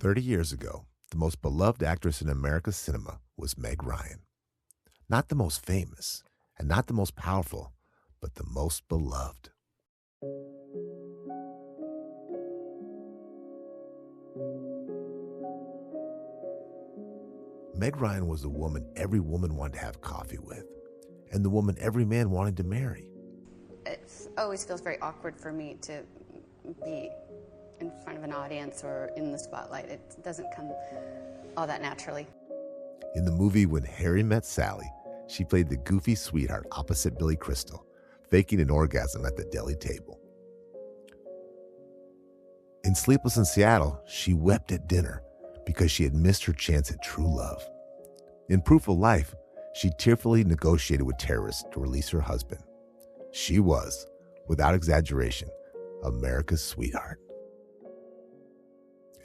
30 years ago, the most beloved actress in America's cinema was Meg Ryan. Not the most famous and not the most powerful, but the most beloved. Meg Ryan was the woman every woman wanted to have coffee with, and the woman every man wanted to marry. It always feels very awkward for me to be in front of an audience or in the spotlight. It doesn't come all that naturally. In the movie When Harry Met Sally, she played the goofy sweetheart opposite Billy Crystal, faking an orgasm at the deli table. In Sleepless in Seattle, she wept at dinner because she had missed her chance at true love. In Proof of Life, she tearfully negotiated with terrorists to release her husband. She was, without exaggeration, America's sweetheart.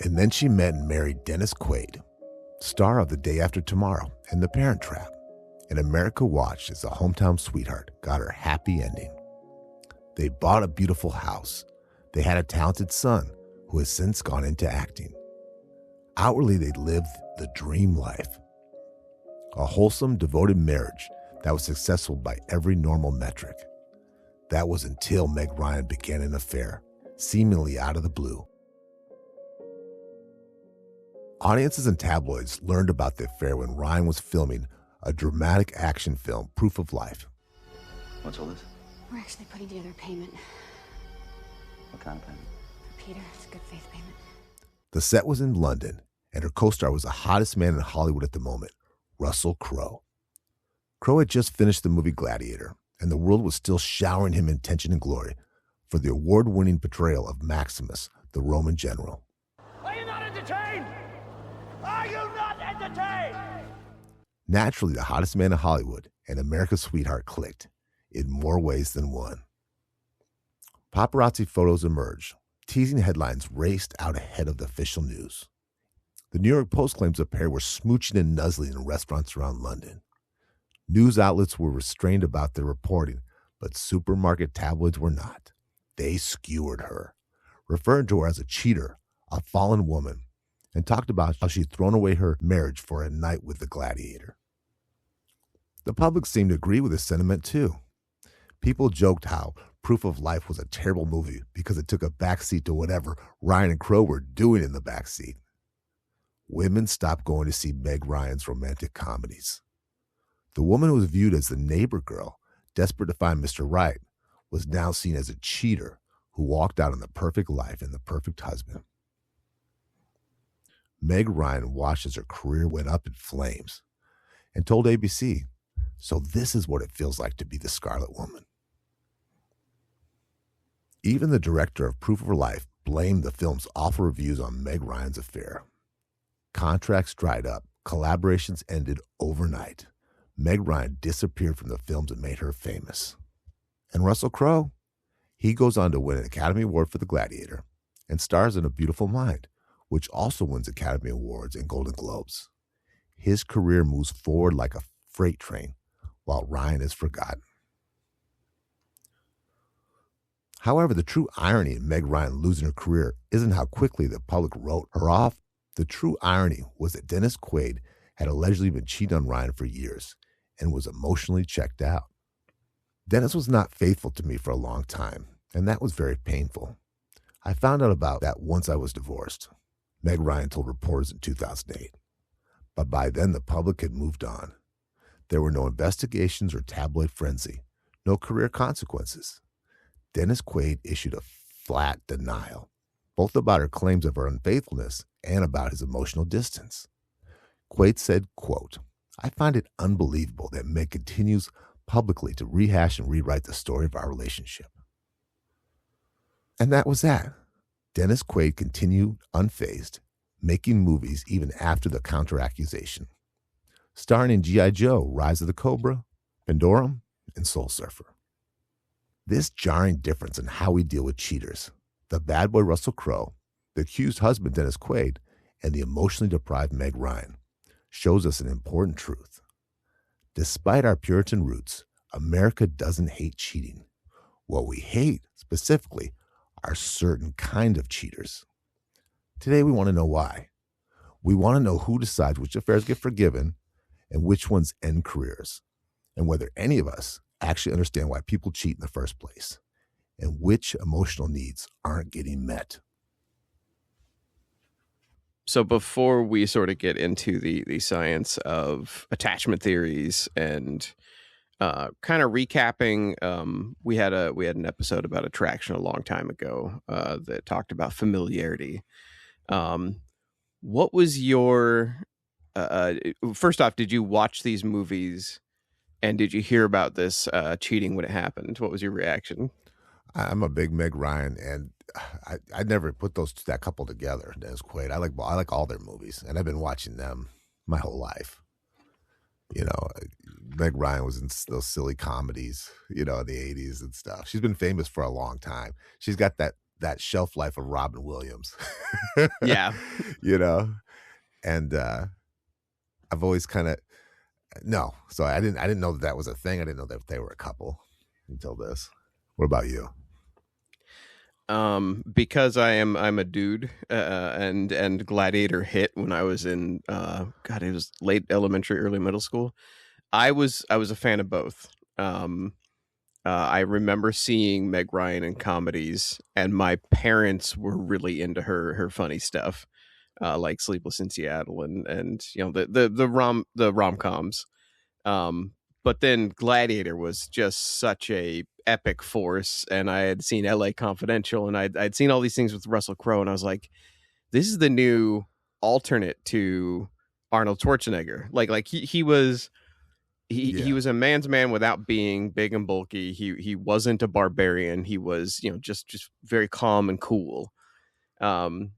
And then she met and married Dennis Quaid, star of The Day After Tomorrow and The Parent Trap. And America watched as the hometown sweetheart got her happy ending. They bought a beautiful house. They had a talented son who has since gone into acting. Outwardly, they lived the dream life. A wholesome, devoted marriage that was successful by every normal metric. That was until Meg Ryan began an affair, seemingly out of the blue. Audiences and tabloids learned about the affair when Ryan was filming a dramatic action film, Proof of Life. What's all this? We're actually putting together a payment. What kind of payment? For Peter, it's a good faith payment. The set was in London, and her co-star was the hottest man in Hollywood at the moment, Russell Crowe. Crowe had just finished the movie Gladiator, and the world was still showering him attention and glory for the award-winning portrayal of Maximus, the Roman general. Are you not entertained? Are you not entertained? Naturally, the hottest man in Hollywood and America's sweetheart clicked in more ways than one. Paparazzi photos emerged. Teasing headlines raced out ahead of the official news. The New York Post claims the pair were smooching and nuzzling in restaurants around London. News outlets were restrained about their reporting, but supermarket tabloids were not. They skewered her, referred to her as a cheater, a fallen woman, and talked about how she'd thrown away her marriage for a night with the gladiator. The public seemed to agree with this sentiment too. People joked how Proof of Life was a terrible movie because it took a backseat to whatever Ryan and Crowe were doing in the backseat. Women stopped going to see Meg Ryan's romantic comedies. The woman who was viewed as the neighbor girl, desperate to find Mr. Right, was now seen as a cheater who walked out on the perfect life and the perfect husband. Meg Ryan watched as her career went up in flames and told ABC, "So this is what it feels like to be the Scarlet Woman." Even the director of Proof of Life blamed the film's awful reviews on Meg Ryan's affair. Contracts dried up, collaborations ended overnight. Meg Ryan disappeared from the films that made her famous. And Russell Crowe? He goes on to win an Academy Award for The Gladiator and stars in A Beautiful Mind, which also wins Academy Awards and Golden Globes. His career moves forward like a freight train, while Ryan is forgotten. However, the true irony in Meg Ryan losing her career isn't how quickly the public wrote her off. The true irony was that Dennis Quaid had allegedly been cheating on Ryan for years and was emotionally checked out. Dennis was not faithful to me for a long time, and that was very painful. I found out about that once I was divorced, Meg Ryan told reporters in 2008. But by then, the public had moved on. There were no investigations or tabloid frenzy, no career consequences. Dennis Quaid issued a flat denial, both about her claims of her unfaithfulness and about his emotional distance. Quaid said, quote, "I find it unbelievable that Meg continues publicly to rehash and rewrite the story of our relationship." And that was that. Dennis Quaid continued unfazed, making movies even after the counter-accusation, starring in G.I. Joe, Rise of the Cobra, Pandorum, and Soul Surfer. This jarring difference in how we deal with cheaters, the bad boy Russell Crowe, the accused husband Dennis Quaid, and the emotionally deprived Meg Ryan, shows us an important truth. Despite our Puritan roots, America doesn't hate cheating. What we hate, specifically, are certain kind of cheaters. Today we want to know why. We want to know who decides which affairs get forgiven and which ones end careers, and whether any of us actually understand why people cheat in the first place, and which emotional needs aren't getting met. So before we sort of get into the science of attachment theories and kind of recapping, we had an episode about attraction a long time ago that talked about familiarity. What was your first off, did you watch these movies and did you hear about this cheating when it happened? What was your reaction? I'm a big Meg Ryan, and I never put that couple together, Dennis Quaid. I like all their movies, and I've been watching them my whole life. You know, Meg Ryan was in those silly comedies, in the 80s and stuff. She's been famous for a long time. She's got that shelf life of Robin Williams. Yeah. And I've always kind of so I didn't know that was a thing. I didn't know that they were a couple until this. What about you? Because I'm a dude, and Gladiator hit when I was in it was late elementary, early middle school. I was a fan of both. I remember seeing Meg Ryan in comedies, and my parents were really into her funny stuff, like Sleepless in Seattle and the rom-coms. But then Gladiator was just such a epic force, and I had seen LA Confidential, and I'd seen all these things with Russell Crowe, and I was like, this is the new alternate to Arnold Schwarzenegger. Like he was a man's man without being big and bulky. He wasn't a barbarian. He was, just very calm and cool. And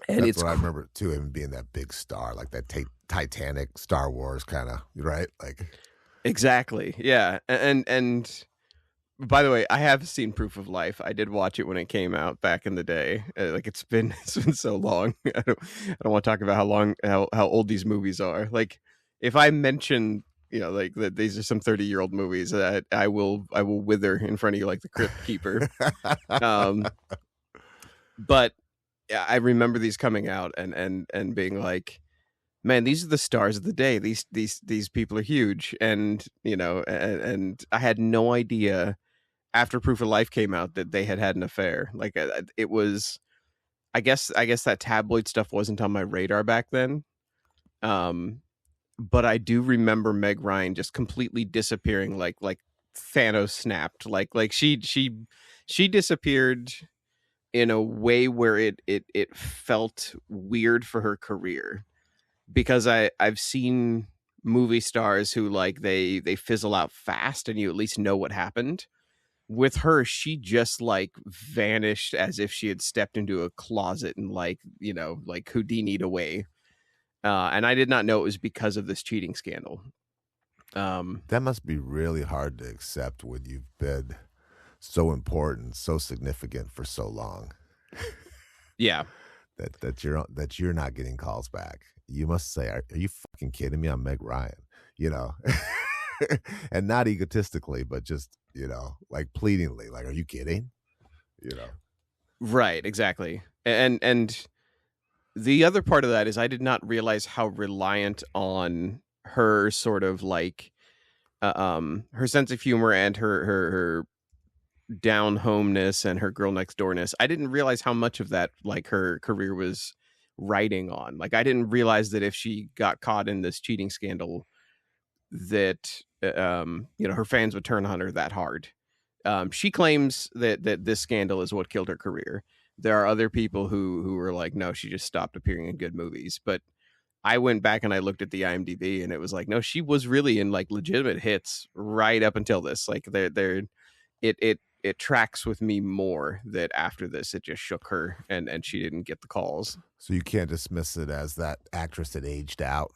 that's what I remember too, him being that big star, like that Titanic, Star Wars kind of, right? Like exactly, yeah. And by the way, I have seen Proof of Life. I did watch it when it came out back in the day. Like it's been so long. I don't want to talk about how old these movies are. Like if I mention like that these are some 30-year-old movies, that I will wither in front of you like the Crypt Keeper. But I remember these coming out and being like, man, these are the stars of the day. These people are huge, and and I had no idea after Proof of Life came out that they had an affair. Like it was, I guess that tabloid stuff wasn't on my radar back then. But I do remember Meg Ryan just completely disappearing, like Thanos snapped. Like she disappeared in a way where it felt weird for her career, because I've seen movie stars who like they fizzle out fast and you at least know what happened. With her, she just like vanished as if she had stepped into a closet and like Houdini'd away. And I did not know it was because of this cheating scandal. That must be really hard to accept when you've been so important, so significant for so long. Yeah. That you're not getting calls back. You must say, are you fucking kidding me? I'm Meg Ryan, and not egotistically, but just, like pleadingly, like, are you kidding? Right, exactly. And the other part of that is I did not realize how reliant on her sort of like her sense of humor and her down homeness and her girl next doorness. I didn't realize how much of that like her career was riding on. Like I didn't realize that if she got caught in this cheating scandal that her fans would turn on her that hard. She claims that this scandal is what killed her career. There are other people who were like, no, she just stopped appearing in good movies. But I went back and I looked at the IMDb, and it was like, no, she was really in like legitimate hits right up until this. Like it tracks with me more that after this it just shook her and she didn't get the calls. So you can't dismiss it as that actress that aged out.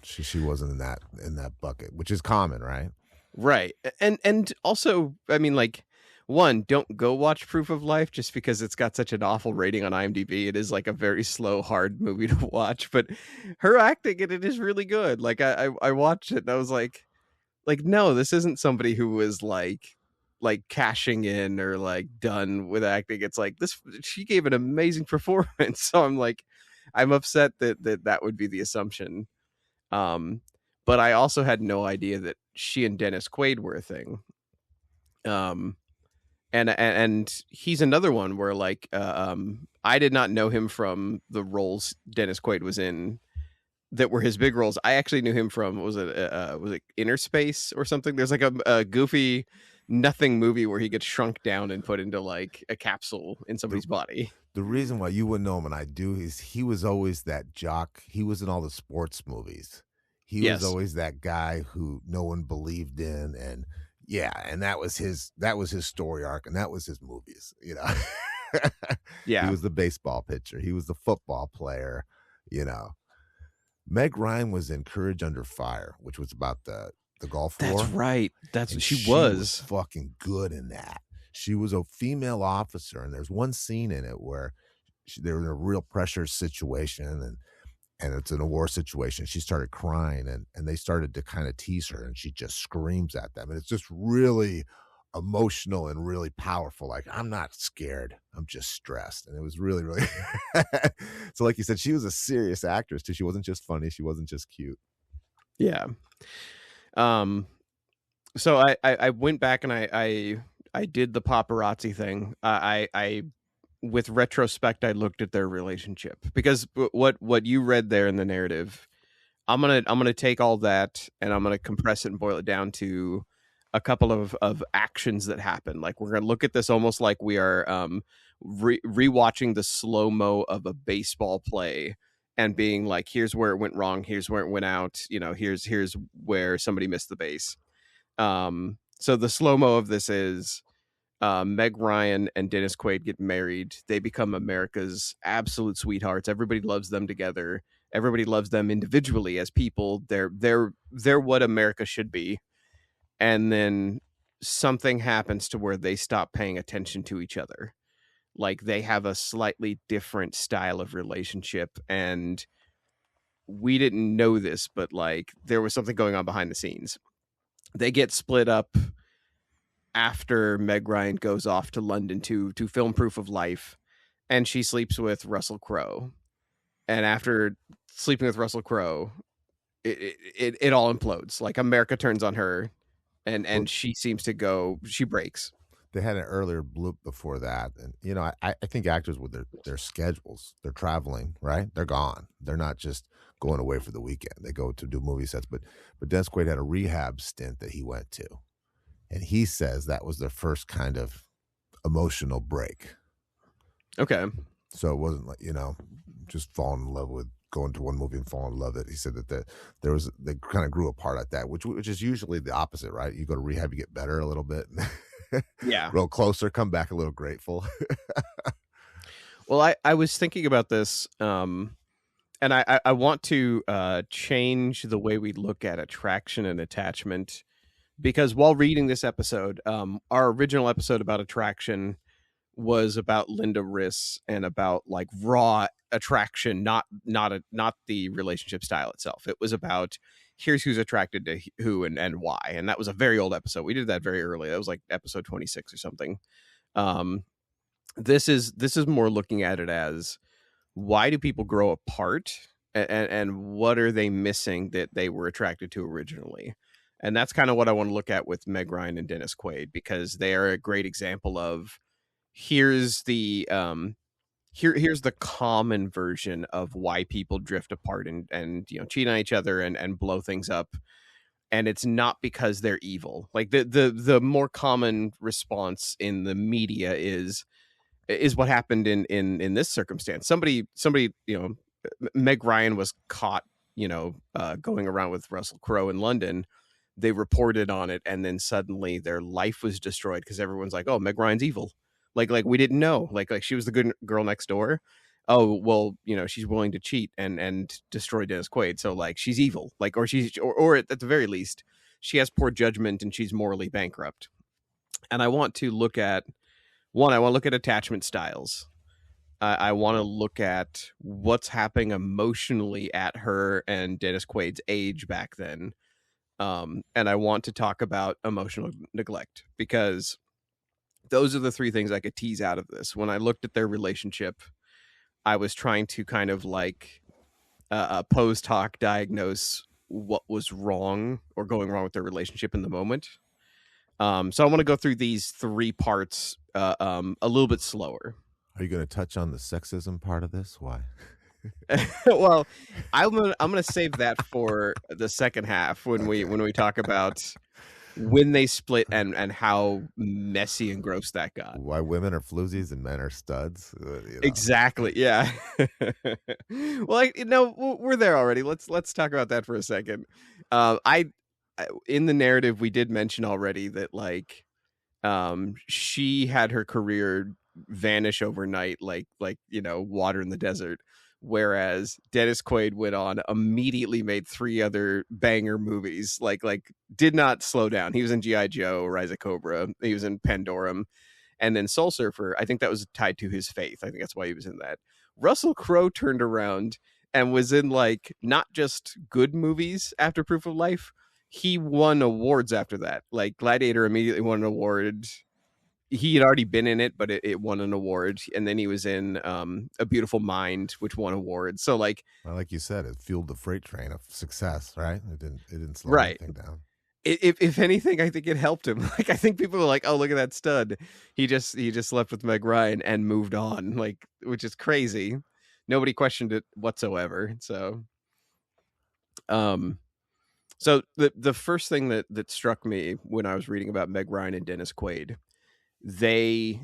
She wasn't in that bucket, which is common, right? Right. And also, I mean, like, one, don't go watch Proof of Life just because it's got such an awful rating on IMDb. It is like a very slow, hard movie to watch, but her acting in it is really good. Like I watched it and I was like, no, this isn't somebody who was like cashing in or like done with acting. It's like this, she gave an amazing performance. So I'm like, I'm upset that would be the assumption. But I also had no idea that she and Dennis Quaid were a thing. And he's another one where like I did not know him from the roles Dennis Quaid was in that were his big roles. I actually knew him from was it Inner Space or something? There's like a goofy nothing movie where he gets shrunk down and put into like a capsule in somebody's body. The reason why you wouldn't know him and I do is he was always that jock. He was in all the sports movies. He Yes. was always that guy who no one believed in, and yeah, and that was his story arc, and that was his movies, you know. Yeah. He was the baseball pitcher. He was the football player, you know. Meg Ryan was in Courage Under Fire, which was about the Gulf War. That's right. That's And what she was. fucking good in that. She was a female officer, and there's one scene in it where they're in a real pressure situation, and it's in a war situation. She started crying, and they started to kind of tease her, and she just screams at them. And it's just really emotional and really powerful. Like, I'm not scared. I'm just stressed. And it was really, really so like you said, she was a serious actress too. She wasn't just funny. She wasn't just cute. Yeah. So I went back and I did the paparazzi thing. I with retrospect, I looked at their relationship, because what you read there in the narrative, I'm gonna take all that and I'm gonna compress it and boil it down to a couple of actions that happen. Like, we're gonna look at this almost like we are rewatching the slow-mo of a baseball play and being like, here's where it went wrong, here's where it went out, you know, here's where somebody missed the base. So the slow-mo of this is Meg Ryan and Dennis Quaid get married. They become America's absolute sweethearts. Everybody loves them together. Everybody loves them individually as people. They're what America should be. And then something happens to where they stop paying attention to each other. Like, they have a slightly different style of relationship, and we didn't know this, but like, there was something going on behind the scenes. They get split up after Meg Ryan goes off to London to film Proof of Life, and she sleeps with Russell Crowe. And after sleeping with Russell Crowe, it all implodes. Like, America turns on her, and she seems to go, she breaks. They had an earlier bloop before that, and you know, I think actors with their schedules, they're traveling, right? They're gone. They're not just going away for the weekend. They go to do movie sets. But Dennis Quaid had a rehab stint that he went to, and he says that was their first kind of emotional break. Okay. So it wasn't like, you know, just falling in love with going to one movie and falling in love with it. He said that they kind of grew apart at that, which is usually the opposite, right? You go to rehab, you get better a little bit. Yeah. Grow closer, come back a little grateful. Well, I was thinking about this, and I want to change the way we look at attraction and attachment, because while reading this episode, our original episode about attraction was about Linda Riss and about like raw attraction, not the relationship style itself. It was about, here's who's attracted to who and why. And that was a very old episode. We did that very early. That was like episode 26 or something. This is more looking at it as, why do people grow apart, and what are they missing that they were attracted to originally? And that's kind of what I want to look at with Meg Ryan and Dennis Quaid, because they are a great example of, here's the common version of why people drift apart and you know, cheat on each other and blow things up. And it's not because they're evil. Like, the more common response in the media is what happened in this circumstance. Somebody, you know, Meg Ryan was caught, you know, going around with Russell Crowe in London. They reported on it, and then suddenly their life was destroyed because everyone's like, oh, Meg Ryan's evil. Like we didn't know. Like she was the good girl next door. Oh, well, you know, she's willing to cheat and destroy Dennis Quaid. So like, she's evil. Like, or at the very least, she has poor judgment and she's morally bankrupt. And I want to look at attachment styles. I want to look at what's happening emotionally at her and Dennis Quaid's age back then. And I want to talk about emotional neglect, because those are the three things I could tease out of this. When I looked at their relationship, I was trying to kind of like post hoc diagnose what was wrong or going wrong with their relationship in the moment. So I want to go through these 3 parts a little bit slower. Are you going to touch on the sexism part of this? Why? Well, I'm gonna save that for the second half when we talk about when they split and how messy and gross that got. Why women are floozies and men are studs? Exactly. Yeah. Well, we're there already. Let's talk about that for a second. In the narrative, we did mention already that like, she had her career vanish overnight, like water in the desert. Whereas Dennis Quaid went on, immediately made 3 other banger movies, like did not slow down. He was in G.I. Joe, Rise of Cobra. He was in Pandorum. And then Soul Surfer, I think that was tied to his faith. I think that's why he was in that. Russell Crowe turned around and was in like not just good movies after Proof of Life. He won awards after that. Like Gladiator immediately won an award. He had already been in it, but it won an award. And then he was in A Beautiful Mind, which won awards. So like, well, like you said, it fueled the freight train of success, right? It didn't slow anything down. If anything, I think it helped him. Like, I think people were like, "Oh, look at that stud. He just slept with Meg Ryan and moved on," like, which is crazy. Nobody questioned it whatsoever. So, so the first thing that struck me when I was reading about Meg Ryan and Dennis Quaid, they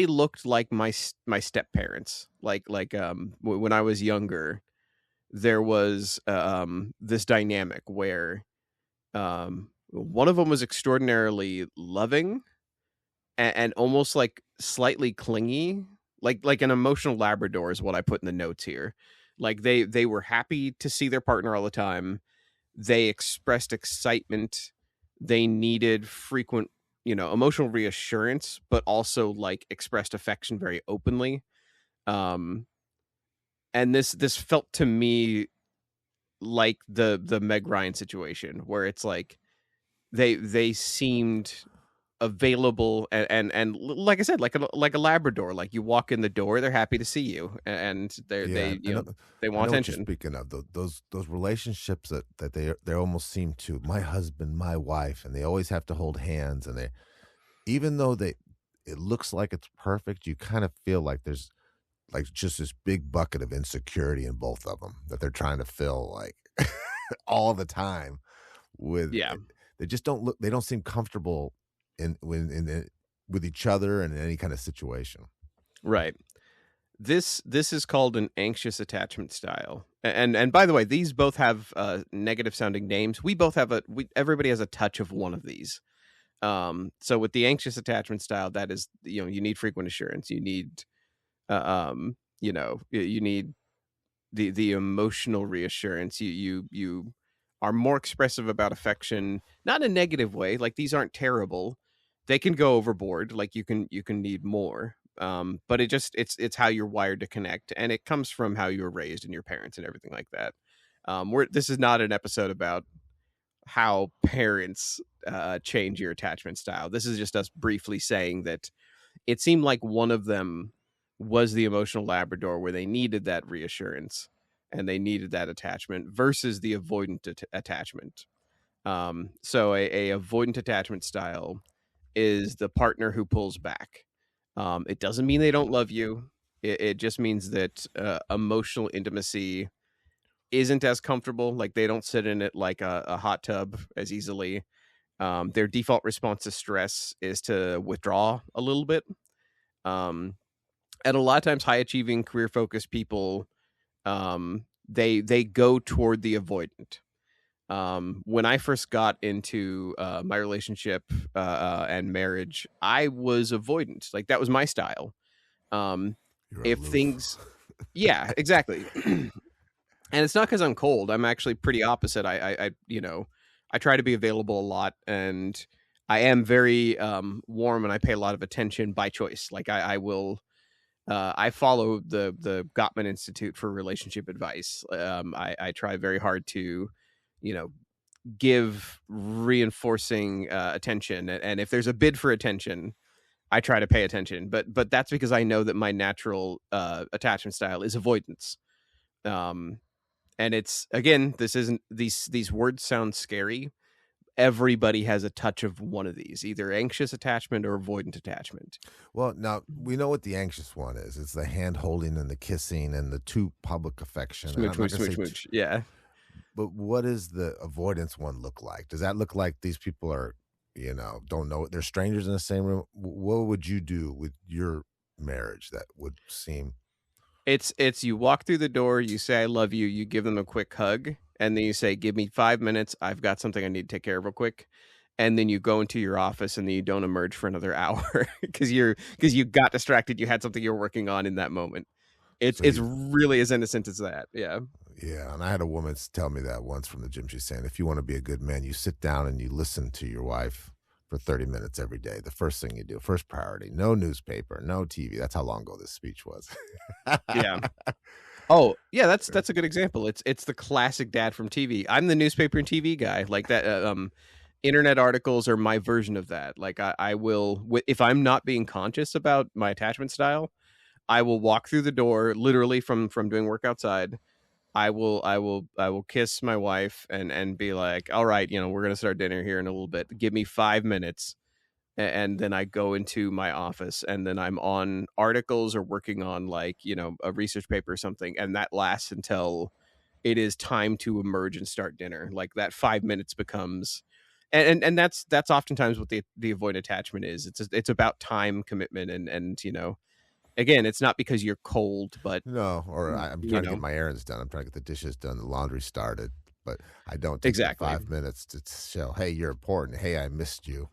looked like my step parents. Like when I was younger, there was this dynamic where one of them was extraordinarily loving and almost like slightly clingy, like an emotional Labrador is what I put in the notes here. Like they were happy to see their partner all the time. They expressed excitement. They needed frequent, emotional reassurance, but also like expressed affection very openly. And this felt to me like the Meg Ryan situation, where it's like they seemed available and like I said, like a Labrador. Like you walk in the door, they're happy to see you, and they want attention. Speaking of those relationships that they almost seem to my husband, my wife, and they always have to hold hands, and they, even though it looks like it's perfect, you kind of feel like there's like just this big bucket of insecurity in both of them that they're trying to fill like all the time with. Yeah. They just they don't seem comfortable with each other and in any kind of situation. Right. This is called an anxious attachment style. And by the way, these both have negative sounding names. We both have everybody has a touch of one of these. So with the anxious attachment style, that is, you need frequent assurance. You need you need the emotional reassurance. You are more expressive about affection, not in a negative way. Like, these aren't terrible. They can go overboard. Like, you can need more. But it's how you're wired to connect, and it comes from how you were raised and your parents and everything like that. This is not an episode about how parents change your attachment style. This is just us briefly saying that it seemed like one of them was the emotional Labrador, where they needed that reassurance and they needed that attachment, versus the avoidant attachment. So a avoidant attachment style is the partner who pulls back. It doesn't mean they don't love you. It just means that emotional intimacy isn't as comfortable. Like, they don't sit in it like a hot tub as easily. Their default response to stress is to withdraw a little bit. And a lot of times, high achieving, career focused people, they go toward the avoidant. When I first got into my relationship and marriage, I was avoidant. Like, that was my style. If things, yeah, exactly. And it's not because I'm cold. I'm actually pretty opposite. I try to be available a lot, and I am very warm, and I pay a lot of attention by choice. Like, I will. I follow the Gottman Institute for relationship advice. I try very hard to, give reinforcing attention, and if there's a bid for attention, I try to pay attention, but that's because I know that my natural attachment style is avoidance. Um, and it's, again, this isn't, these words sound scary. Everybody has a touch of one of these, either anxious attachment or avoidant attachment. Well, now we know what the anxious one is. It's the hand holding and the kissing and the too public affection. And I'm Smooch, not smooch, gonna smooch, say smooch. Yeah. But what does the avoidance one look like? Does that look like these people are, don't know, they're strangers in the same room? What would you do with your marriage that would seem? It's you walk through the door, you say I love you, you give them a quick hug, and then you say, give me 5 minutes, I've got something I need to take care of real quick. And then you go into your office and then you don't emerge for another hour because you got distracted, you had something you were working on in that moment. It's really as innocent as that. Yeah. Yeah, and I had a woman tell me that once from the gym. She's saying, if you want to be a good man, you sit down and you listen to your wife for 30 minutes every day. The first thing you do, first priority, no newspaper, no TV. That's how long ago this speech was. Yeah. Oh, yeah, that's a good example. It's the classic dad from TV. I'm the newspaper and TV guy. Like that, internet articles are my version of that. Like I will, if I'm not being conscious about my attachment style, I will walk through the door literally from doing work outside. I will kiss my wife and be like, all right, we're going to start dinner here in a little bit. Give me 5 minutes. And then I go into my office and then I'm on articles or working on like, a research paper or something. And that lasts until it is time to emerge and start dinner. Like that 5 minutes becomes, and that's oftentimes what the avoid attachment is. It's about time commitment and again, it's not because you're cold, but no, or I'm trying to get my errands done. I'm trying to get the dishes done, the laundry started, but I don't take exactly 5 minutes to show, hey, you're important. Hey, I missed you.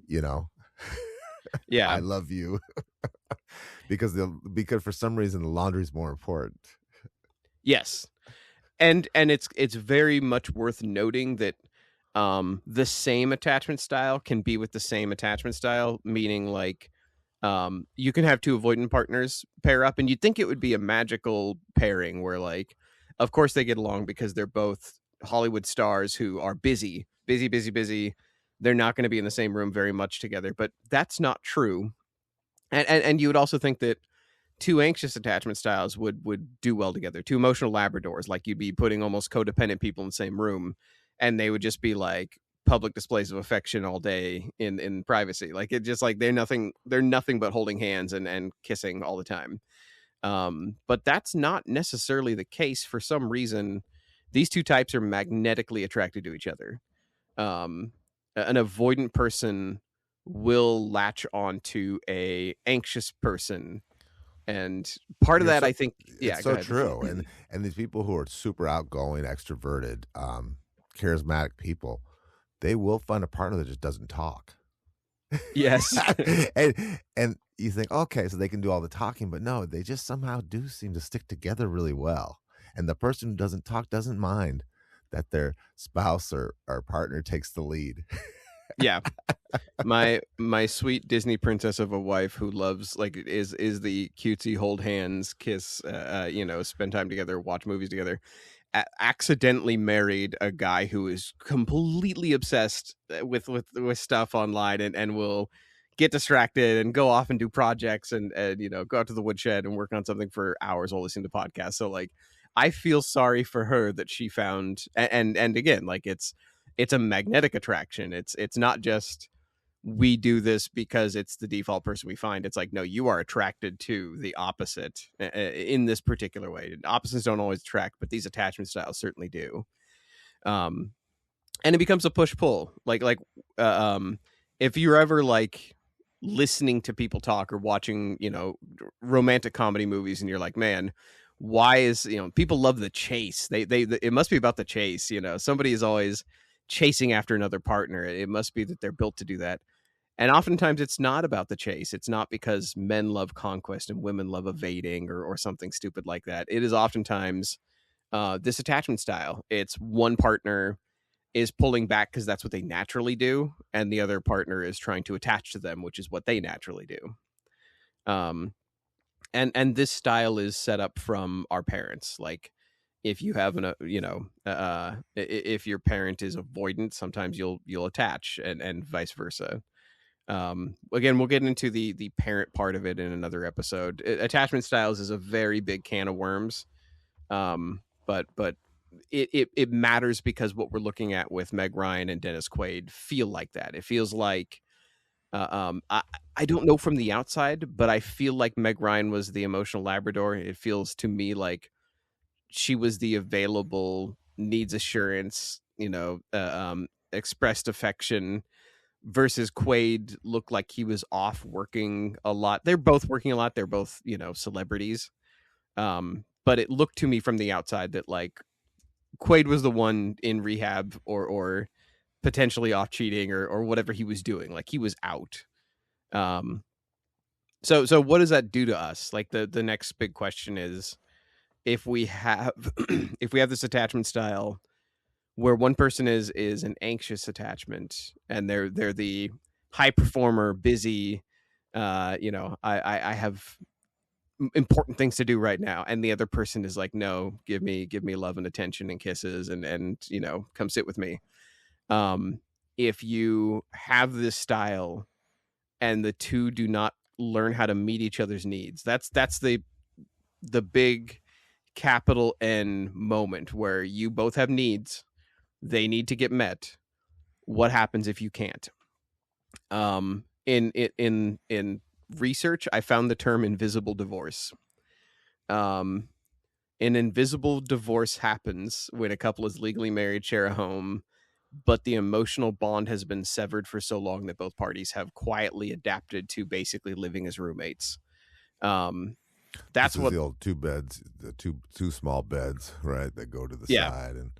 Yeah, I love you. because for some reason the laundry's more important. Yes, and it's very much worth noting that the same attachment style can be with the same attachment style, meaning like. You can have two avoidant partners pair up, and you'd think it would be a magical pairing where, like, of course they get along because they're both Hollywood stars who are busy. They're not going to be in the same room very much together, but that's not true. And you would also think that two anxious attachment styles would do well together. Two emotional Labradors, like you'd be putting almost codependent people in the same room, and they would just be like public displays of affection all day in privacy. Like it just like they're nothing but holding hands and kissing all the time. But that's not necessarily the case. For some reason, these two types are magnetically attracted to each other. An avoidant person will latch on to a anxious person. And part of that, I think, it's so true. And these people who are super outgoing, extroverted, charismatic people, they will find a partner that just doesn't talk. Yes. and you think, okay, so they can do all the talking, but no, they just somehow do seem to stick together really well. And the person who doesn't talk doesn't mind that their spouse or partner takes the lead. Yeah. My sweet Disney princess of a wife who loves, like, is the cutesy hold hands, kiss, spend time together, watch movies together, accidentally married a guy who is completely obsessed with stuff online and will get distracted and go off and do projects and go out to the woodshed and work on something for hours while listening to podcasts. So like I feel sorry for her that she found and again, like it's a magnetic attraction. It's not just we do this because it's the default person we find. It's like, no, you are attracted to the opposite in this particular way. Opposites don't always attract, but these attachment styles certainly do. And it becomes a push-pull. Like if you're ever like listening to people talk or watching, romantic comedy movies and you're like, man, why is, people love the chase. They it must be about the chase. Somebody is always chasing after another partner. It must be that they're built to do that. And oftentimes it's not about the chase. It's not because men love conquest and women love evading or something stupid like that. It is oftentimes this attachment style. It's one partner is pulling back because that's what they naturally do, and the other partner is trying to attach to them, which is what they naturally do. And this style is set up from our parents. Like if you have if your parent is avoidant, sometimes you'll attach and vice versa. Again, we'll get into the parent part of it in another episode. Attachment styles is a very big can of worms. But it matters because what we're looking at with Meg Ryan and Dennis Quaid feel like that. It feels like I don't know from the outside, but I feel like Meg Ryan was the emotional Labrador. It feels to me like she was the available needs assurance, expressed affection, versus Quaid looked like he was off working a lot. They're both working a lot. They're both, celebrities. But it looked to me from the outside that like Quaid was the one in rehab or potentially off cheating or whatever he was doing. Like he was out. So what does that do to us? Like the next big question is, if we have this attachment style where one person is an anxious attachment and they're the high performer, busy, I have important things to do right now, and the other person is like, no, give me love and attention and kisses and come sit with me. If you have this style and the two do not learn how to meet each other's needs, that's the big capital N moment where you both have needs, they need to get met. What happens if you can't? In research, I found the term invisible divorce. An invisible divorce happens when a couple is legally married, share a home, but the emotional bond has been severed for so long that both parties have quietly adapted to basically living as roommates. That's what the old two beds, the two small beds, right, that go to the side. And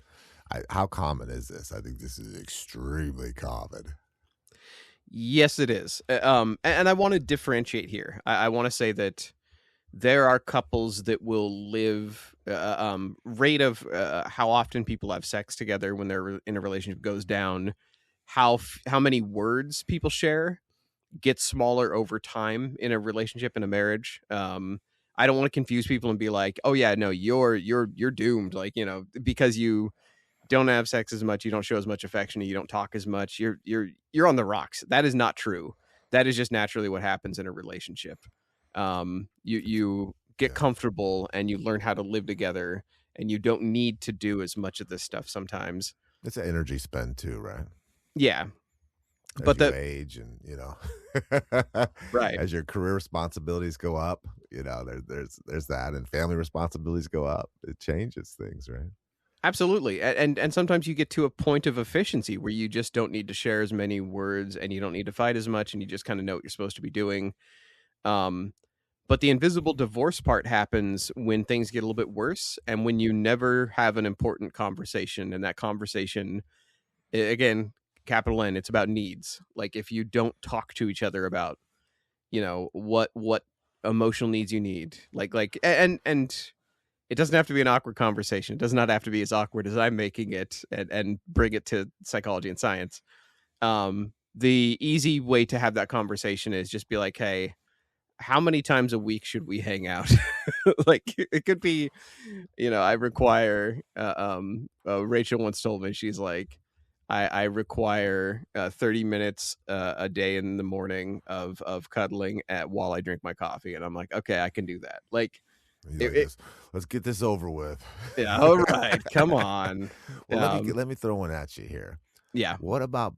how common is this? I think this is extremely common. Yes, it is. And I want to differentiate here. I want to say that there are couples that will live rate of how often people have sex together when they're in a relationship goes down. How many words people share gets smaller over time in a relationship, in a marriage. I don't want to confuse people and be like, oh yeah, no, you're doomed. Like, because you don't have sex as much, you don't show as much affection, you don't talk as much, you're on the rocks. That is not true. That is just naturally what happens in a relationship. You get comfortable and you learn how to live together, and you don't need to do as much of this stuff sometimes. It's an energy spend too, right? Yeah. But the age and right, as your career responsibilities go up, there's that, and family responsibilities go up. It changes things, right? Absolutely. And sometimes you get to a point of efficiency where you just don't need to share as many words and you don't need to fight as much, and you just kind of know what you're supposed to be doing. But the invisible divorce part happens when things get a little bit worse and when you never have an important conversation. And that conversation, again, capital N, it's about needs. Like if you don't talk to each other about, what emotional needs you need, and it doesn't have to be an awkward conversation. It does not have to be as awkward as I'm making it and bring it to psychology and science. The easy way to have that conversation is just be like, hey, how many times a week should we hang out? Like it could be, I require, Rachel once told me, she's like, I require 30 minutes a day in the morning of cuddling while I drink my coffee. And I'm like, okay, I can do that. Like, let's get this over with. Yeah. All right. Come on. Well, let me throw one at you here. Yeah. What about,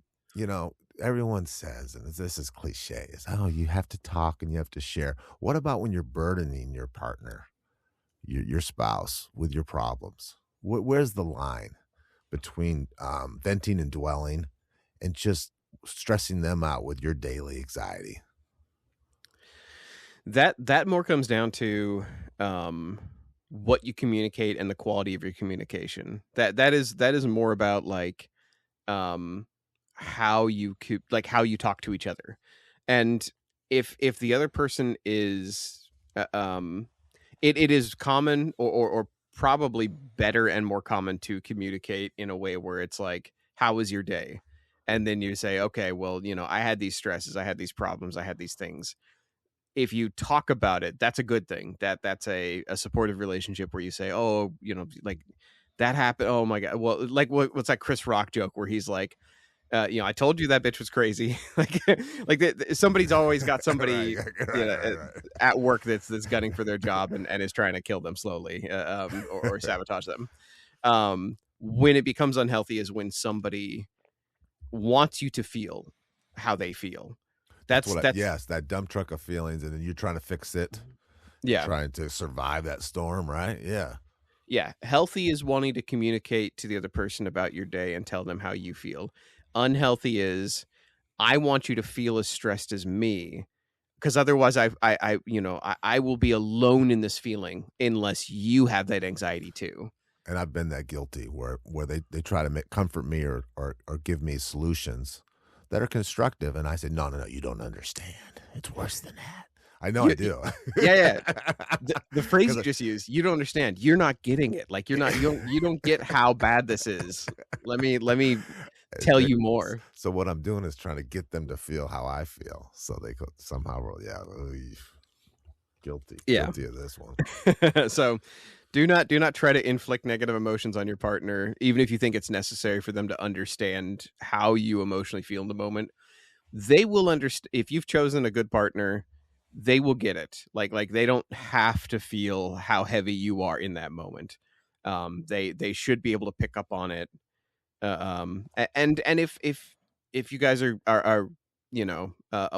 everyone says, and this is cliche, is, oh, you have to talk and you have to share. What about when you're burdening your partner, your spouse, with your problems? Where's the line between venting and dwelling and just stressing them out with your daily anxiety? That more comes down to what you communicate and the quality of your communication. That is more about like how you talk to each other. And if the other person is it is common or probably better and more common to communicate in a way where it's like, how was your day? And then you say, okay, well, I had these stresses, I had these problems, I had these things. If you talk about it, that's a good thing. That's a supportive relationship where you say, oh, like that happened. Oh my God. Well, like what's that Chris Rock joke where he's like, I told you that bitch was crazy. Somebody's always got somebody right. at work that's gunning for their job and is trying to kill them slowly, or sabotage them. When it becomes unhealthy is when somebody wants you to feel how they feel. That's yes, that dump truck of feelings, and then you're trying to fix it. Yeah, trying to survive that storm, right? Yeah. Healthy is wanting to communicate to the other person about your day and tell them how you feel. Unhealthy is I want you to feel as stressed as me, because otherwise I will be alone in this feeling unless you have that anxiety too. And I've been that guilty where they try to comfort me or give me solutions that are constructive, and I say, no, you don't understand. It's worse than that. I know I do. Yeah. The phrase you just used, you don't understand. You're not getting it. Like you don't get how bad this is. Let me tell you more. So what I'm doing is trying to get them to feel how I feel, so they could somehow guilty of this one. So do not try to inflict negative emotions on your partner, even if you think it's necessary for them to understand how you emotionally feel in the moment. They will understand. If you've chosen a good partner, they will get it. Like they don't have to feel how heavy you are in that moment. They should be able to pick up on it. And if you guys are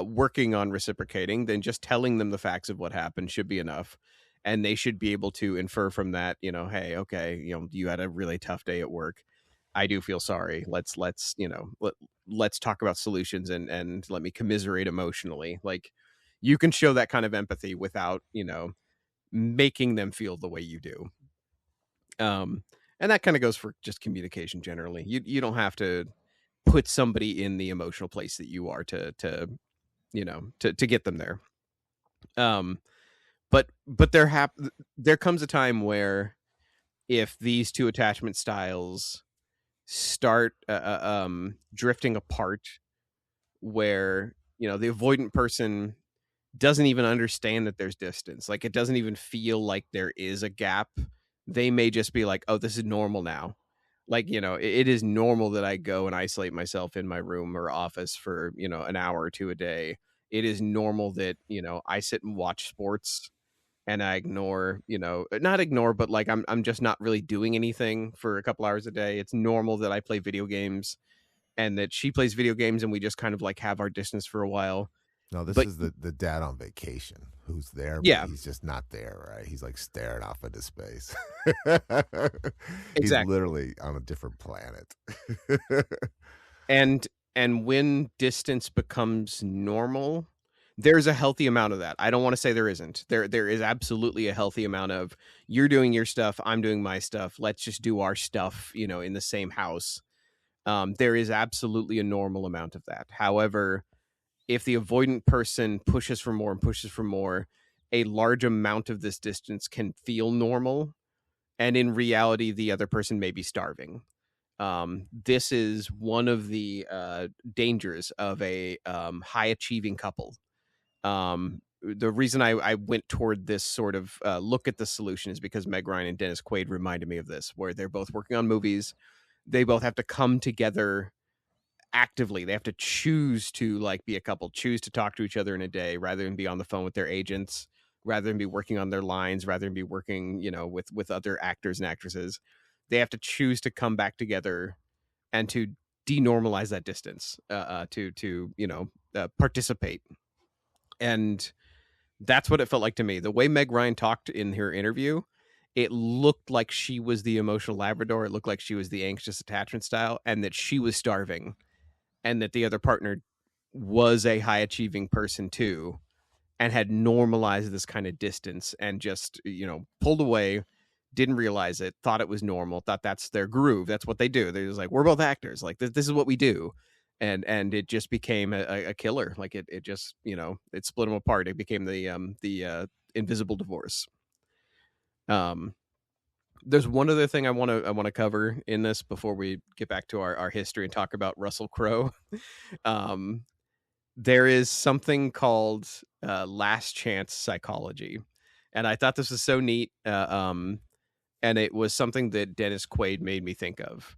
working on reciprocating, then just telling them the facts of what happened should be enough, and they should be able to infer from that, hey, okay, you had a really tough day at work. I do feel sorry. Let's talk about solutions and let me commiserate emotionally. Like, you can show that kind of empathy without, making them feel the way you do. And that kind of goes for just communication generally. You don't have to put somebody in the emotional place that you are to get them there. But there comes a time where if these two attachment styles start drifting apart, where the avoidant person doesn't even understand that there's distance, like it doesn't even feel like there is a gap. They may just be like, oh, this is normal now. Like, it is normal that I go and isolate myself in my room or office for, an hour or two a day. It is normal that, I sit and watch sports and I ignore, not ignore, but like I'm just not really doing anything for a couple hours a day. It's normal that I play video games and that she plays video games and we just kind of like have our distance for a while. No, this is the dad on vacation who's there, but he's just not there, right? He's like staring off into space. He's literally on a different planet. And when distance becomes normal, there's a healthy amount of that. I don't want to say there isn't. There is absolutely a healthy amount of, you're doing your stuff, I'm doing my stuff. Let's just do our stuff, in the same house. There is absolutely a normal amount of that. However, if the avoidant person pushes for more, a large amount of this distance can feel normal. And in reality, the other person may be starving. This is one of the dangers of a high achieving couple. The reason I went toward this sort of look at the solution is because Meg Ryan and Dennis Quaid reminded me of this, where they're both working on movies. They both have to come together actively. They have to choose to be a couple, choose to talk to each other in a day rather than be on the phone with their agents, rather than be working on their lines, rather than be working, with other actors and actresses. They have to choose to come back together and to denormalize that distance, to participate. And that's what it felt like to me. The way Meg Ryan talked in her interview, it looked like she was the emotional Labrador. It looked like she was the anxious attachment style, and that she was starving, and that the other partner was a high achieving person too, and had normalized this kind of distance and just, pulled away, didn't realize it, thought it was normal, thought that's their groove. That's what they do. They're just like, we're both actors. Like this is what we do. And it just became a killer. Like it just, it split them apart. It became the invisible divorce. There's one other thing I want to cover in this before we get back to our history and talk about Russell Crowe. There is something called last chance psychology, and I thought this was so neat. And it was something that Dennis Quaid made me think of.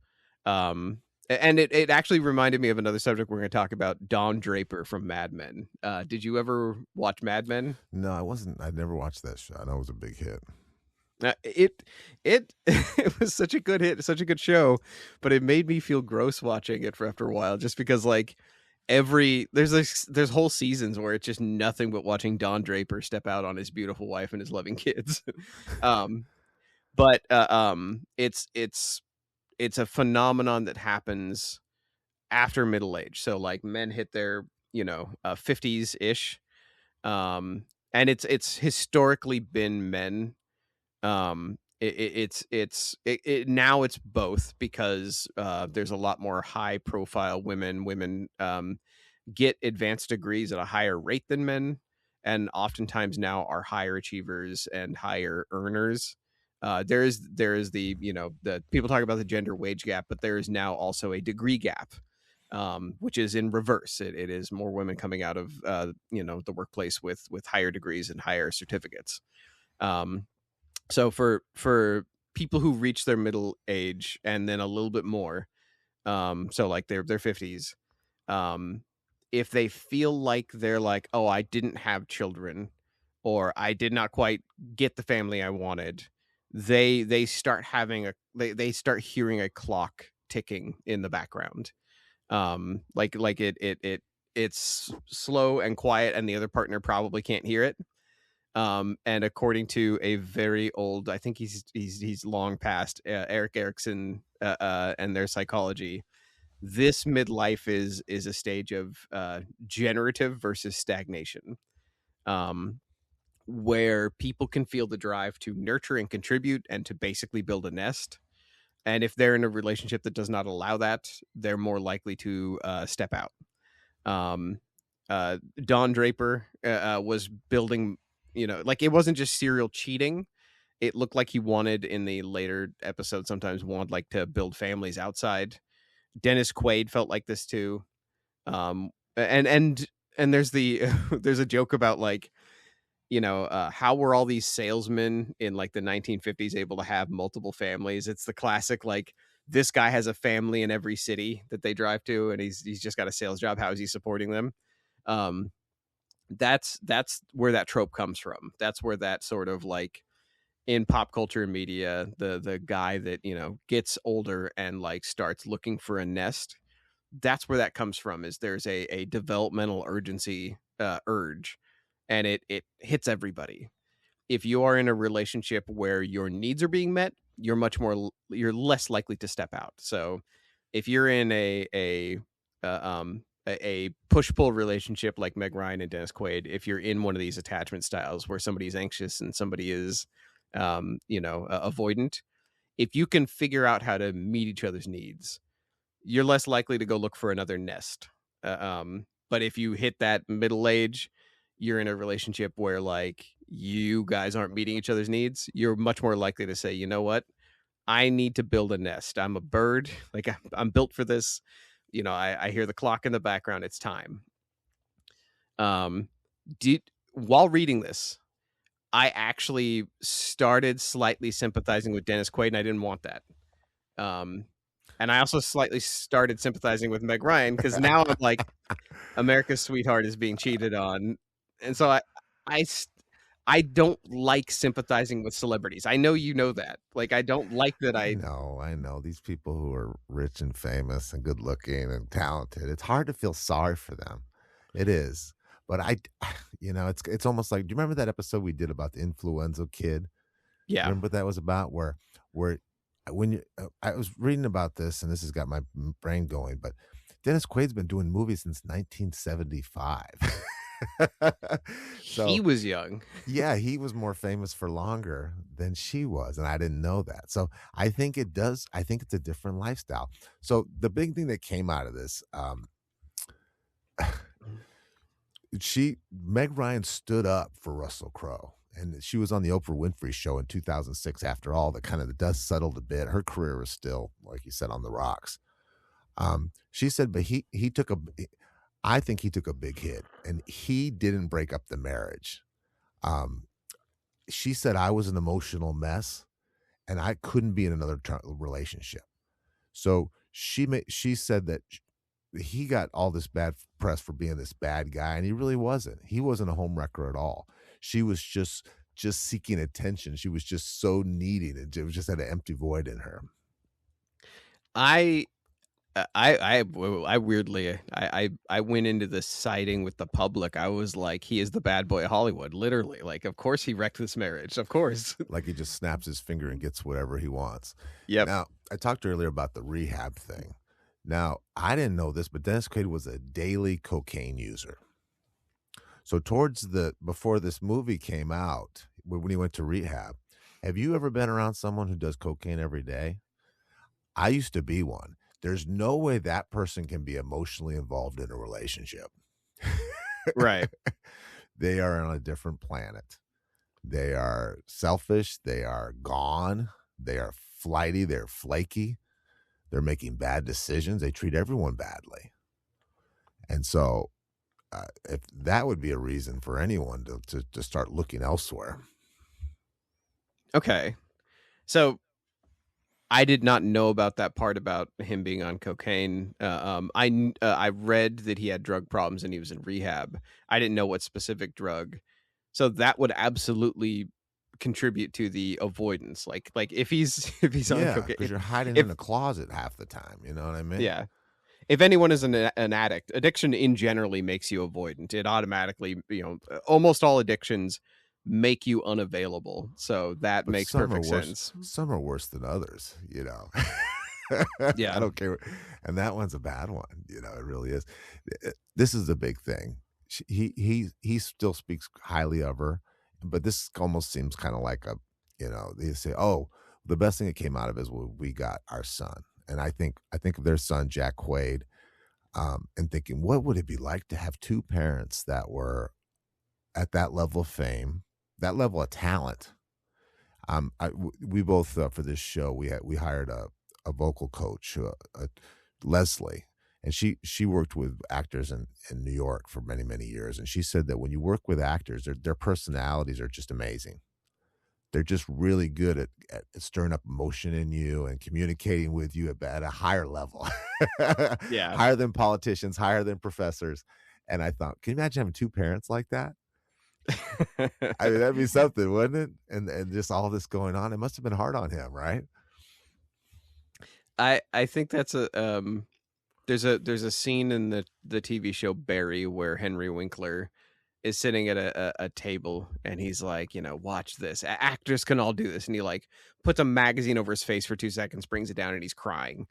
And it actually reminded me of another subject we're going to talk about, Don Draper from Mad Men. Did you ever watch Mad Men? No, I never watched that show. I know it was a big hit. It it was such a good hit, such a good show, but it made me feel gross watching it for after a while, just because like there's whole seasons where it's just nothing but watching Don Draper step out on his beautiful wife and his loving kids. But it's a phenomenon that happens after middle age. So like men hit their 50s ish, and it's historically been men. Now it's both, because there's a lot more high profile women get advanced degrees at a higher rate than men, and oftentimes now are higher achievers and higher earners. There is the the people talk about the gender wage gap, but there is now also a degree gap, which is in reverse. It is more women coming out of the workplace with higher degrees and higher certificates. So for people who reach their middle age and then a little bit more, so like their 50s, if they feel like they're like, oh, I didn't have children, or I did not quite get the family I wanted, they start having they start hearing a clock ticking in the background. Like it's slow and quiet, and the other partner probably can't hear it. And according to a very old, I think he's long past, Eric Erickson, and their psychology, this midlife is a stage of generative versus stagnation, where people can feel the drive to nurture and contribute and to basically build a nest. And if they're in a relationship that does not allow that, they're more likely to step out. Don Draper was building, like, it wasn't just serial cheating. It looked like he wanted, in the later episodes, sometimes wanted like to build families outside. Dennis Quaid felt like this too. And there's there's a joke about like, how were all these salesmen in like the 1950s able to have multiple families? It's the classic, like, this guy has a family in every city that they drive to, and he's just got a sales job. How is he supporting them? That's where that trope comes from. That's where that sort of, like, in pop culture and media, the guy that gets older and like starts looking for a nest. That's where that comes from. Is there's a developmental urgency urge, and it hits everybody. If you are in a relationship where your needs are being met, you're less likely to step out. So if you're in a push-pull relationship like Meg Ryan and Dennis Quaid, if you're in one of these attachment styles where somebody's anxious and somebody is avoidant, if you can figure out how to meet each other's needs, you're less likely to go look for another nest. But if you hit that middle age, you're in a relationship where like you guys aren't meeting each other's needs, you're much more likely to say, you know what, I need to build a nest. I'm a bird. Like, I'm built for this. I hear the clock in the background. It's time. While reading this, I actually started slightly sympathizing with Dennis Quaid, and I didn't want that. And I also slightly started sympathizing with Meg Ryan, because now I'm like, America's sweetheart is being cheated on. And so I don't like sympathizing with celebrities. I know you know that. Like, I don't like that. I know these people who are rich and famous and good looking and talented. It's hard to feel sorry for them. It is. But it's almost like, do you remember that episode we did about the influenza kid? Yeah. Remember what that was about? Where when I was reading about this, and this has got my brain going, but Dennis Quaid's been doing movies since 1975. So, he was young. Yeah, he was more famous for longer than she was, and I didn't know that. So I think it's a different lifestyle. So the big thing that came out of this, Meg Ryan stood up for Russell Crowe, and she was on the Oprah Winfrey Show in 2006. After all, the dust settled a bit. Her career was still, like you said, on the rocks. She said, but I think he took a big hit, and he didn't break up the marriage. She said, I was an emotional mess, and I couldn't be in another relationship. So she said that he got all this bad press for being this bad guy, and he really wasn't. He wasn't a homewrecker at all. She was just seeking attention. She was just so needing it. It was just had an empty void in her. I weirdly I went into the siding with the public. I was like, he is the bad boy of Hollywood, literally. Like, of course he wrecked this marriage. Of course. Like he just snaps his finger and gets whatever he wants. Yep. Now, I talked earlier about the rehab thing. Now, I didn't know this, but Dennis Quaid was a daily cocaine user. So before this movie came out, when he went to rehab, have you ever been around someone who does cocaine every day? I used to be one. There's no way that person can be emotionally involved in a relationship. Right. They are on a different planet. They are selfish. They are gone. They are flighty. They're flaky. They're making bad decisions. They treat everyone badly. And so if that would be a reason for anyone to start looking elsewhere. Okay. So I did not know about that part about him being on cocaine. I read that he had drug problems and he was in rehab. I didn't know what specific drug. So that would absolutely contribute to the avoidance. Like if he's on cocaine, because you're hiding in a closet half the time. You know what I mean? Yeah. If anyone is an addict, addiction in generally makes you avoidant. It automatically, almost all addictions make you unavailable. So that makes perfect sense. Some are worse than others, Yeah. I don't care. And that one's a bad one. It really is. This is the big thing. He still speaks highly of her, but this almost seems kind of like they say, oh, the best thing that came out of it is we got our son. And I think of their son, Jack Quaid, and thinking, what would it be like to have two parents that were at that level of fame, that level of talent? We both for this show we hired a vocal coach, Leslie, and she worked with actors in New York for many years, and she said that when you work with actors, their personalities are just amazing. They're just really good at stirring up emotion in you and communicating with you at a higher level. Yeah, higher than politicians, higher than professors. And I thought, can you imagine having two parents like that? I mean, that'd be something, wouldn't it? And just all this going on, it must have been hard on him, right? I think that's there's a scene in the TV show Barry where Henry Winkler is sitting at a table and he's like, watch this. Actors can all do this, and he like puts a magazine over his face for 2 seconds, brings it down, and he's crying.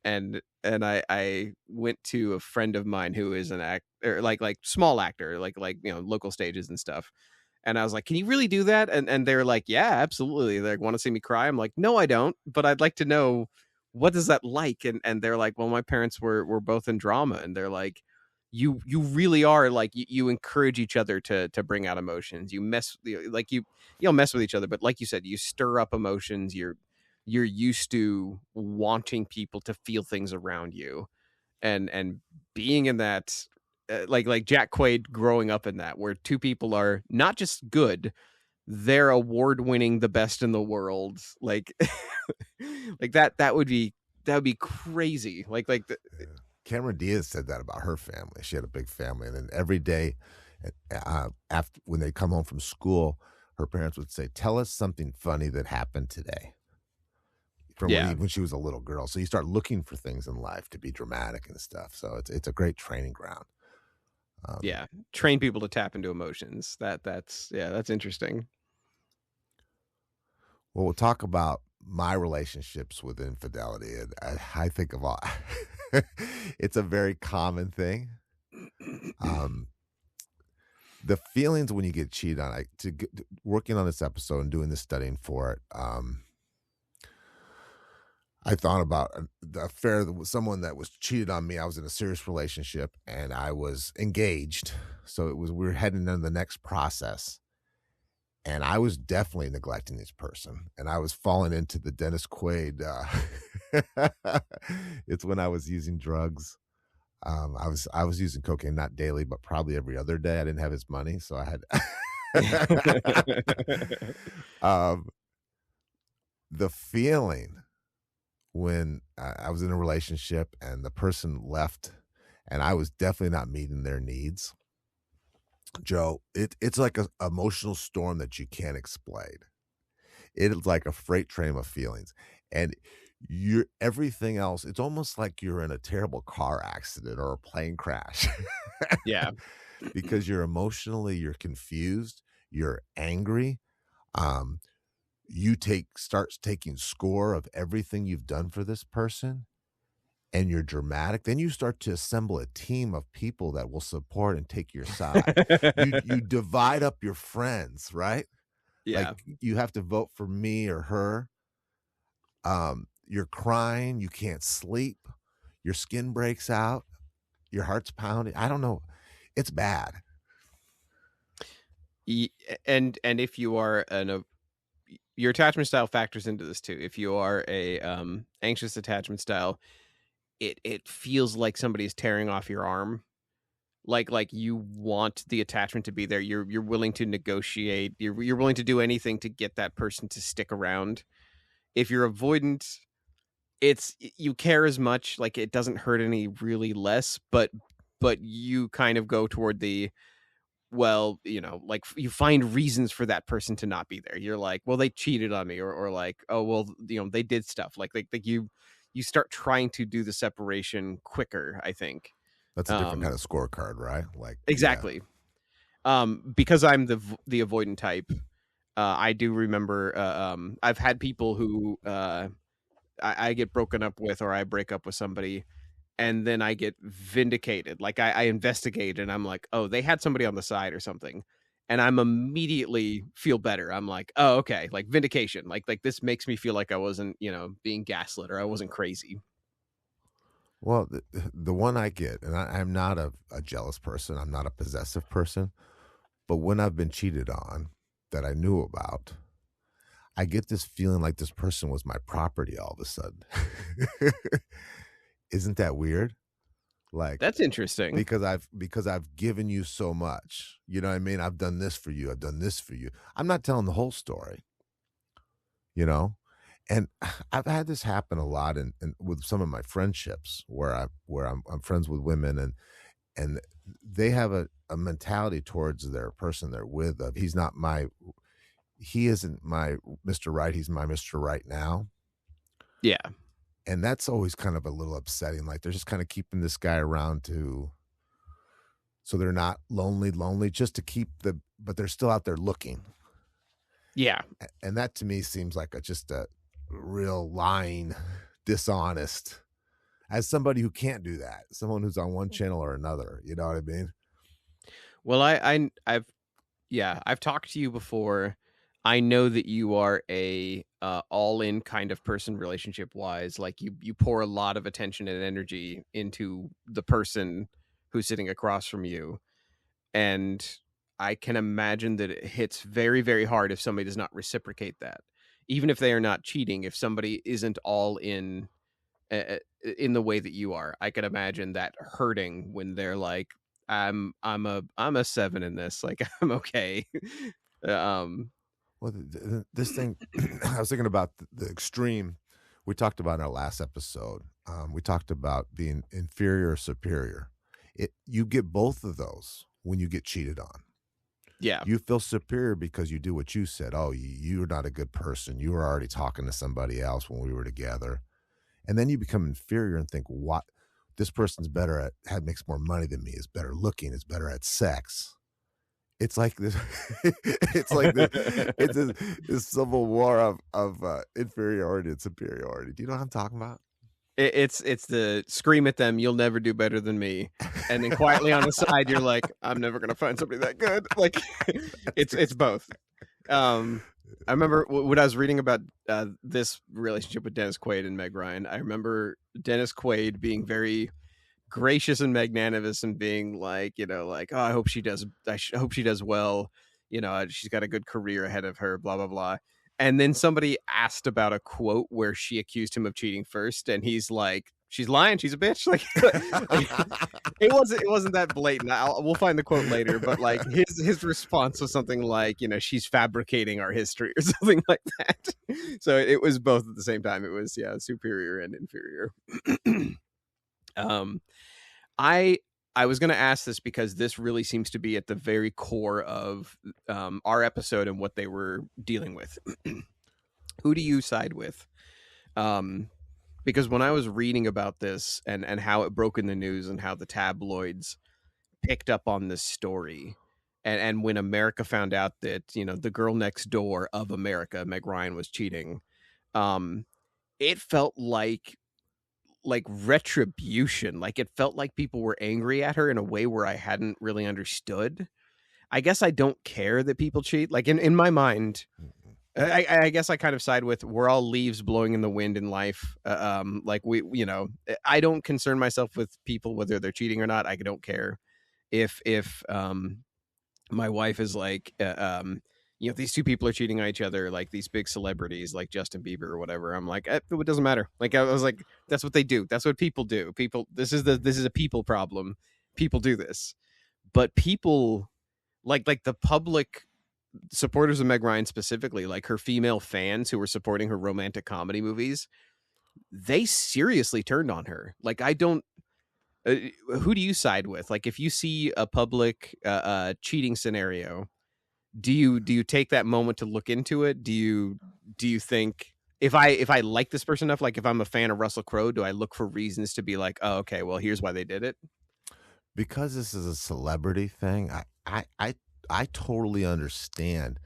And I went to a friend of mine who is an actor, like small actor, like local stages and stuff. And I was like, can you really do that? And they're like, yeah, absolutely. They want to see me cry. I'm like, no, I don't. But I'd like to know, what is that like? And they're like, well, my parents were both in drama. And they're like, you really are like, you encourage each other to bring out emotions. You don't mess with each other, but like you said, you stir up emotions. You're used to wanting people to feel things around you, and being in that, like Jack Quaid growing up in that, where two people are not just good, they're award-winning, the best in the world. Like, like that would be crazy. Cameron Diaz said that about her family. She had a big family, and then every day, after when they come home from school, her parents would say, "Tell us something funny that happened today." From when she was a little girl. So you start looking for things in life to be dramatic and stuff. So it's a great training ground. Train people to tap into emotions. That's interesting. Well, we'll talk about my relationships with infidelity, and I think of all. It's a very common thing. The feelings when you get cheated on. Working on this episode and doing the studying for it. I thought about the affair with someone that was cheated on me. I was in a serious relationship and I was engaged. So we were heading into the next process. And I was definitely neglecting this person. And I was falling into the Dennis Quaid. It's when I was using drugs. I was using cocaine, not daily, but probably every other day. I didn't have his money. So I had the feeling when I was in a relationship and the person left and I was definitely not meeting their needs. Joe, it's like an emotional storm that you can't explain. It is like a freight train of feelings. And you're everything else, it's almost like you're in a terrible car accident or a plane crash. Yeah. Because you're confused, you're angry. You starts taking score of everything you've done for this person, and you're dramatic. Then you start to assemble a team of people that will support and take your side. You divide up your friends, right? Yeah. Like you have to vote for me or her. You're crying, you can't sleep, your skin breaks out, your heart's pounding. I don't know. It's bad. And if you are your attachment style factors into this too. If you are a anxious attachment style, it feels like somebody's tearing off your arm. Like you want the attachment to be there. You're willing to negotiate. You're willing to do anything to get that person to stick around. If you're avoidant, you care as much, like it doesn't hurt any really less, but you kind of go toward the, well, like you find reasons for that person to not be there. You're like, well, they cheated on me, or like, oh, well, they did stuff like you start trying to do the separation quicker, I think. That's a different kind of scorecard, right? Like exactly. Yeah. Because I'm the avoidant type, I do remember I've had people who I get broken up with, or I break up with somebody, and then I get vindicated. Like I investigate and I'm like, oh, they had somebody on the side or something. And I'm immediately feel better. I'm like, oh, okay. Like vindication. Like this makes me feel like I wasn't, being gaslit, or I wasn't crazy. Well, the one I get, and I'm not a jealous person. I'm not a possessive person. But when I've been cheated on that I knew about, I get this feeling like this person was my property all of a sudden. Isn't that weird? Like, that's interesting. Because I've given you so much. You know what I mean? I've done this for you. I've done this for you. I'm not telling the whole story. And I've had this happen a lot in with some of my friendships where I'm friends with women, and they have a mentality towards their person they're with of he isn't my Mr. Right, he's my Mr. Right now. Yeah. And that's always kind of a little upsetting. Like they're just kind of keeping this guy around so they're not lonely just to keep but they're still out there looking. Yeah. And that to me seems like just a real lying, dishonest, as somebody who can't do that, someone who's on one channel or another. You know what I mean? Well, I've talked to you before. I know that you are a all-in kind of person, relationship wise. Like you pour a lot of attention and energy into the person who's sitting across from you. And I can imagine that it hits very, very hard if somebody does not reciprocate that. Even if they are not cheating, if somebody isn't all in the way that you are, I can imagine that hurting when they're like, I'm a 7 in this. Like I'm okay. Well, this thing, I was thinking about the extreme we talked about in our last episode. We talked about being inferior or superior. You get both of those when you get cheated on. Yeah. You feel superior because you do what you said. Oh, you're not a good person. You were already talking to somebody else when we were together. And then you become inferior and think, what? This person's better makes more money than me, is better looking, is better at sex. It's like this. It's like this civil war of inferiority and superiority. Do you know what I'm talking about? It's the scream at them, you'll never do better than me, and then quietly on the side you're like, I'm never gonna find somebody that good. Like it's both. I remember when I was reading about this relationship with Dennis Quaid and Meg Ryan, I remember Dennis Quaid being very gracious and magnanimous and being like, like, oh, I hope she does well, she's got a good career ahead of her, blah blah blah. And then somebody asked about a quote where she accused him of cheating first, and he's like, she's lying, she's a bitch. Like, it wasn't that blatant. We'll find the quote later, but like his response was something like, she's fabricating our history or something like that. So it was both at the same time. It was superior and inferior. I was going to ask this because this really seems to be at the very core of our episode and what they were dealing with. Who do you side with? Because when I was reading about this and how it broke in the news and how the tabloids picked up on this story, and when America found out that, the girl next door of America, Meg Ryan, was cheating, it felt like retribution. Like, it felt like people were angry at her in a way where I hadn't really understood. I guess I don't care that people cheat. Like, in my mind, I guess I kind of side with, we're all leaves blowing in the wind in life. Like, I don't concern myself with people, whether they're cheating or not. I don't care if my wife is like, these two people are cheating on each other, like these big celebrities like Justin Bieber or whatever. I'm like, it doesn't matter. Like, I was like, that's what they do. That's what people do. This is a people problem. People do this. But people like the public supporters of Meg Ryan specifically, like her female fans who were supporting her romantic comedy movies, they seriously turned on her. Like, I don't, who do you side with? Like, if you see a public cheating scenario, do you take that moment to look into it? Do you think, if I like this person enough, like if I'm a fan of Russell Crowe, do I look for reasons to be like, oh, okay, well, here's why they did it? Because this is a celebrity thing, I totally understand.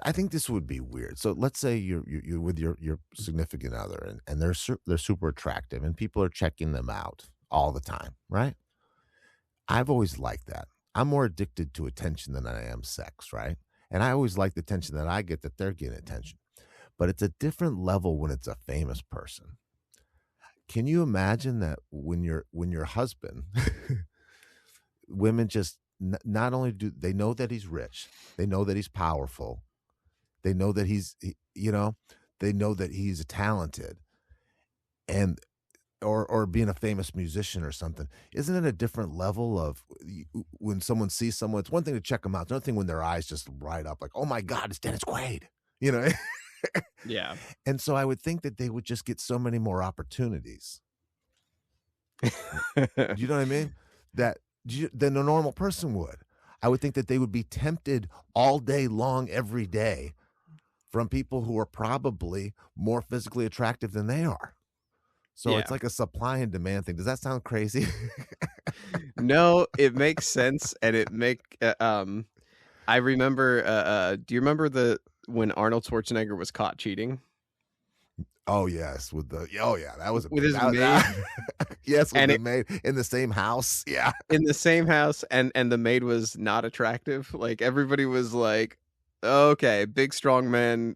I think this would be weird. So let's say you're with your significant other, and they're super attractive, and people are checking them out all the time, right? I've always liked that. I'm more addicted to attention than I am sex, right? And I always like the attention that I get, that they're getting attention. But it's a different level when it's a famous person. Can you imagine that when your husband, women just not only do they know that he's rich, they know that he's powerful, they know that they know that he's talented, and or being a famous musician or something. Isn't it a different level of when someone sees someone? It's one thing to check them out. It's another thing when their eyes just light up like, oh my God, it's Dennis Quaid, Yeah. And so I would think that they would just get so many more opportunities. You know what I mean? Than a normal person would. I would think that they would be tempted all day long, every day, from people who are probably more physically attractive than they are. So It's like a supply and demand thing. Does that sound crazy? No, it makes sense, and I remember. Do you remember when Arnold Schwarzenegger was caught cheating? Oh yes, that was with his maid. Yes, with the maid in the same house. Yeah, in the same house, and the maid was not attractive. Like, everybody was like, okay, big strong man,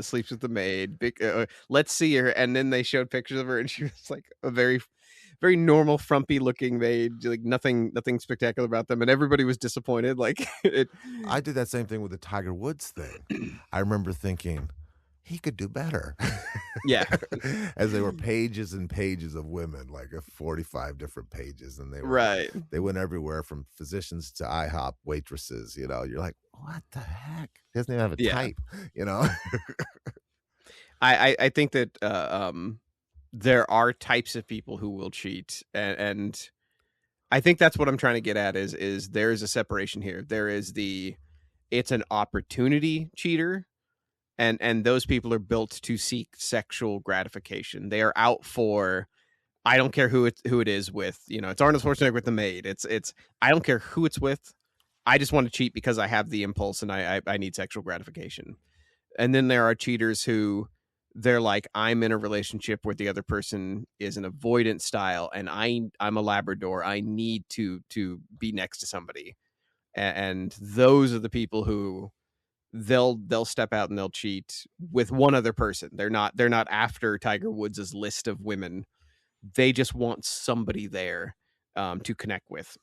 sleeps with the maid. Big, let's see her. And then they showed pictures of her, and she was like a very, very normal, frumpy looking maid. Like, nothing spectacular about them, and everybody was disappointed. Like, I did that same thing with the Tiger Woods thing. I remember thinking, he could do better. Yeah. As there were pages and pages of women, like 45 different pages, and they went everywhere from physicians to IHOP waitresses. You're like, what the heck? He doesn't even have a type. I think that there are types of people who will cheat, and I think that's what I'm trying to get at is there is a separation here. There is it's an opportunity cheater. And those people are built to seek sexual gratification. They are out for, I don't care who it is with. It's Arnold Schwarzenegger with the maid. It's I don't care who it's with. I just want to cheat because I have the impulse and I need sexual gratification. And then there are cheaters who they're like, I'm in a relationship where the other person is an avoidant style, and I'm a Labrador. I need to be next to somebody, and those are the people who they'll step out and they'll cheat with one other person. They're not after Tiger Woods's list of women. They just want somebody there to connect with,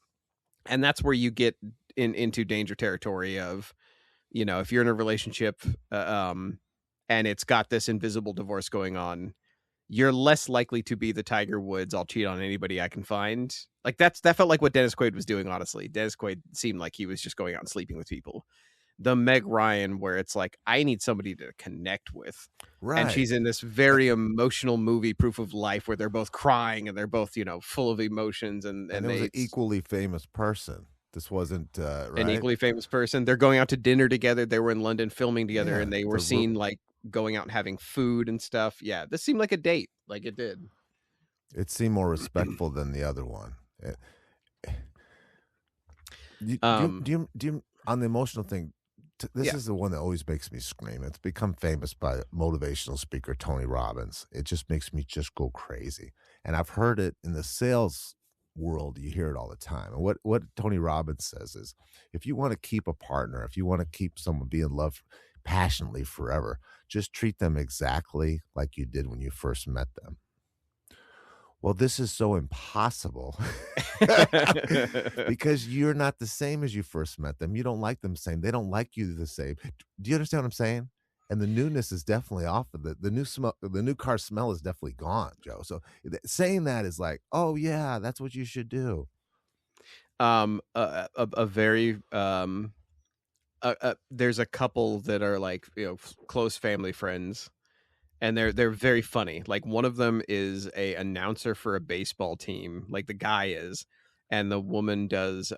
and that's where you get into danger territory of, if you're in a relationship and it's got this invisible divorce going on, you're less likely to be the Tiger Woods. I'll cheat on anybody I can find. Like that felt like what Dennis Quaid was doing. Honestly, Dennis Quaid seemed like he was just going out and sleeping with people. The Meg Ryan, where it's like, I need somebody to connect with. Right. And she's in this very emotional movie, Proof of Life, where they're both crying and they're both, full of emotions. And it was an equally famous person. This wasn't right? An equally famous person. They're going out to dinner together. They were in London filming together, and they were seen like going out and having food and stuff. Yeah, this seemed like a date. Like it did. It seemed more respectful than the other one. Do you on the emotional thing? This is the one that always makes me scream. It's become famous by motivational speaker Tony Robbins. It just makes me just go crazy. And I've heard it in the sales world. You hear it all the time. And what Tony Robbins says is, if you want to keep a partner, if you want to keep someone be in love passionately forever, just treat them exactly like you did when you first met them. Well, this is so impossible because you're not the same as you first met them. You don't like them the same. They don't like you the same. Do you understand what I'm saying? And the newness is definitely off of the new smell. The new car smell is definitely gone, Joe. So saying that is like, oh yeah, that's what you should do. A very there's a couple that are like close family friends. And they're very funny. Like one of them is a announcer for a baseball team, like the guy is, and the woman does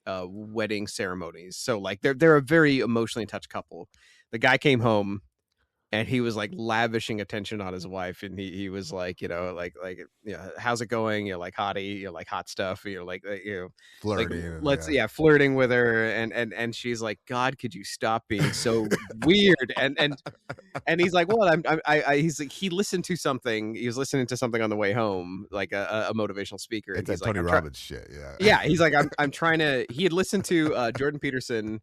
wedding ceremonies. So like they're a very emotionally touched couple. The guy came home and he was like lavishing attention on his wife, and he was like, how's it going? Like hottie, like hot stuff, flirting, like, flirting with her, and she's like, God, could you stop being so weird? And he's like, what? He's like, he listened to something. He was listening to something on the way home, like a motivational speaker. It's and he's like Tony Robbins shit, yeah. Yeah, he's like, I'm trying to. He had listened to Jordan Peterson,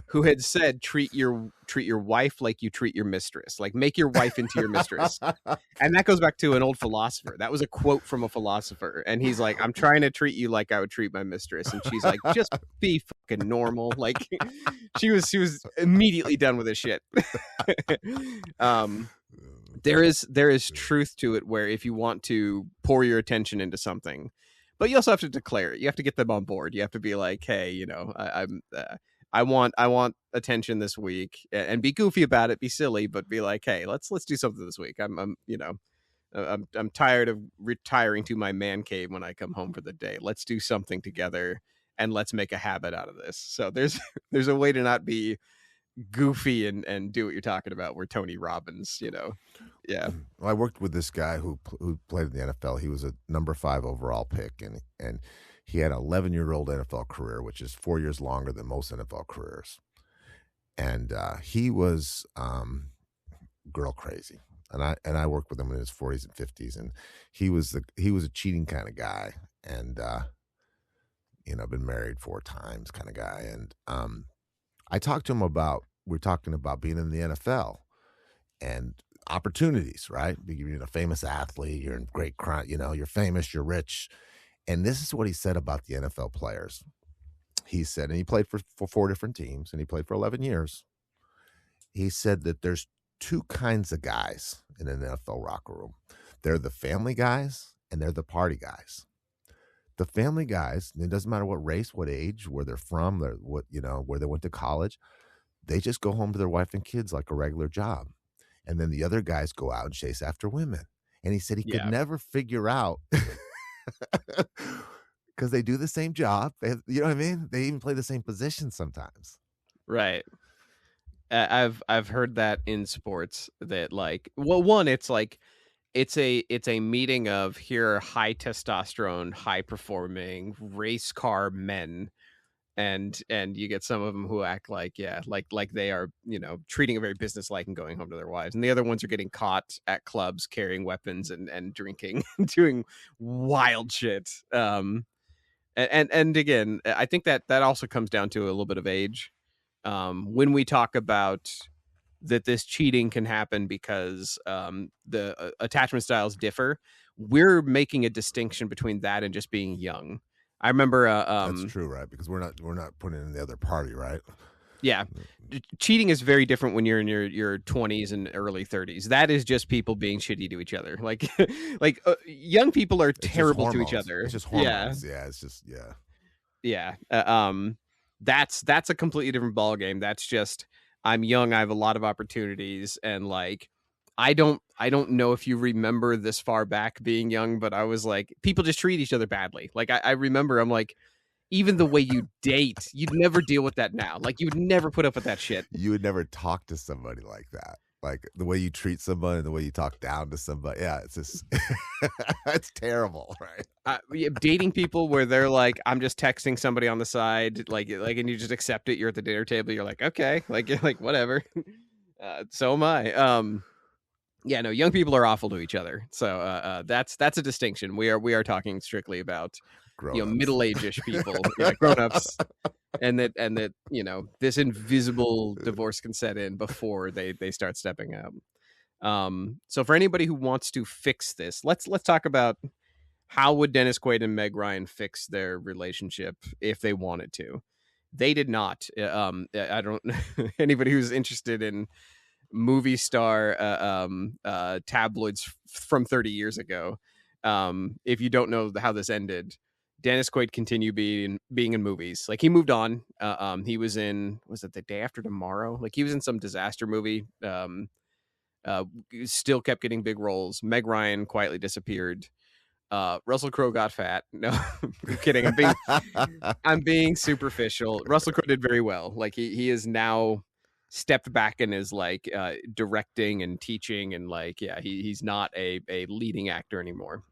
who had said, treat your wife like you treat your mistress, like make your wife into your mistress. And that goes back to an old philosopher. That was a quote from a philosopher. And he's like, I'm trying to treat you like I would treat my mistress. And she's like, just be fucking normal. Like she was immediately done with this shit. There is truth to it, where if you want to pour your attention into something, but you also have to declare it. You have to get them on board. You have to be like, hey, I want attention this week, and be goofy about it, be silly, but be like, hey, let's do something this week. I'm tired of retiring to my man cave when I come home for the day. Let's do something together, and let's make a habit out of this. So there's a way to not be goofy and do what you're talking about. Where Tony Robbins, yeah. Well, I worked with this guy who played in the NFL. He was a number 5 overall pick, and he had an 11-year-old NFL career, which is 4 years longer than most NFL careers. And he was girl crazy. And I worked with him in his 40s and 50s, and he was a cheating kind of guy, and been married 4 times kind of guy. And I talked to him we're talking about being in the NFL and opportunities, right? You're a famous athlete, you're in great crime, you're famous, you're rich. And this is what he said about the NFL players. He said, and he played for 4 different teams, and he played for 11 years. He said that there's 2 kinds of guys in an NFL locker room. They're the family guys, and they're the party guys. The family guys, it doesn't matter what race, what age, where they're from, where they went to college. They just go home to their wife and kids like a regular job. And then the other guys go out and chase after women. And he said he could never figure out, because they do the same job. You know what I mean? They even play the same position sometimes. Right. I've heard that in sports, that like, well, one, it's like, it's a meeting of, here are high testosterone, high performing race car men, and you get some of them who act like they are treating it very businesslike and going home to their wives, and the other ones are getting caught at clubs carrying weapons and drinking, doing wild shit. And again, I think that also comes down to a little bit of age. When we talk about that this cheating can happen because the attachment styles differ, we're making a distinction between that and just being young. I remember that's true, right? Because we're not putting in the other party, right? Yeah. Cheating is very different when you're in your 20s and early 30s. That is just people being shitty to each other. Like young people are terrible to each other. It's just hormones. Yeah, it's just Yeah. That's a completely different ball game. That's just, I'm young, I have a lot of opportunities, and like I don't know if you remember this far back being young, but I was like, people just treat each other badly. Like I remember, I'm like, even the way you date, you'd never deal with that now. Like you would never put up with that shit. You would never talk to somebody like that. Like the way you treat somebody and the way you talk down to somebody. Yeah, it's just, it's terrible, right? Dating people where they're like, I'm just texting somebody on the side, like, and you just accept it. You're at the dinner table. You're like, okay, like, you're like, whatever. So am I. Yeah, no, young people are awful to each other. So that's a distinction. We are talking strictly about middle-aged people, grown-ups, and that this invisible divorce can set in before they start stepping up. So for anybody who wants to fix this, let's talk about how would Dennis Quaid and Meg Ryan fix their relationship if they wanted to. They did not. I don't. Anybody who's interested in movie star tabloids from 30 years ago, if you don't know how this ended, Dennis Quaid continued being in movies. Like he moved on. He was in, was it The Day After Tomorrow? Like he was in some disaster movie. Still kept getting big roles. Meg Ryan quietly disappeared. Russell Crowe got fat. No, I'm kidding. I'm being superficial. Russell Crowe did very well. Like he is now stepped back and is like directing and teaching, and like, yeah, he's not a leading actor anymore.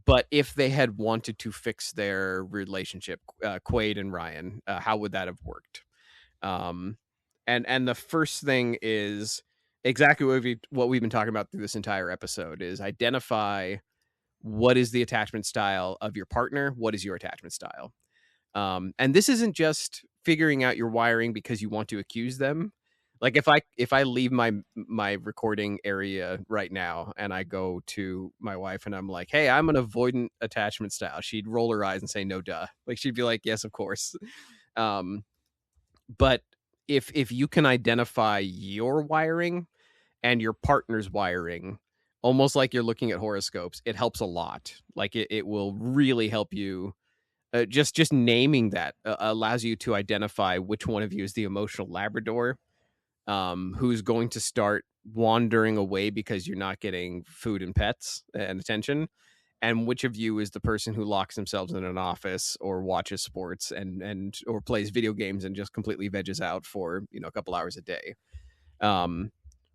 But if they had wanted to fix their relationship, Quaid and Ryan, how would that have worked? And the first thing is exactly what we've been talking about through this entire episode, is identify what is the attachment style of your partner, what is your attachment style. And this isn't just figuring out your wiring because you want to accuse them. Like if I leave my recording area right now and I go to my wife and I'm like, hey, I'm an avoidant attachment style, she'd roll her eyes and say, no, duh. Like she'd be like, yes, of course. But if you can identify your wiring and your partner's wiring, almost like you're looking at horoscopes, it helps a lot. Like it will really help you. Just naming that allows you to identify which one of you is the emotional Labrador, who's going to start wandering away because you're not getting food and pets and attention, and which of you is the person who locks themselves in an office or watches sports and or plays video games and just completely veges out for a couple hours a day.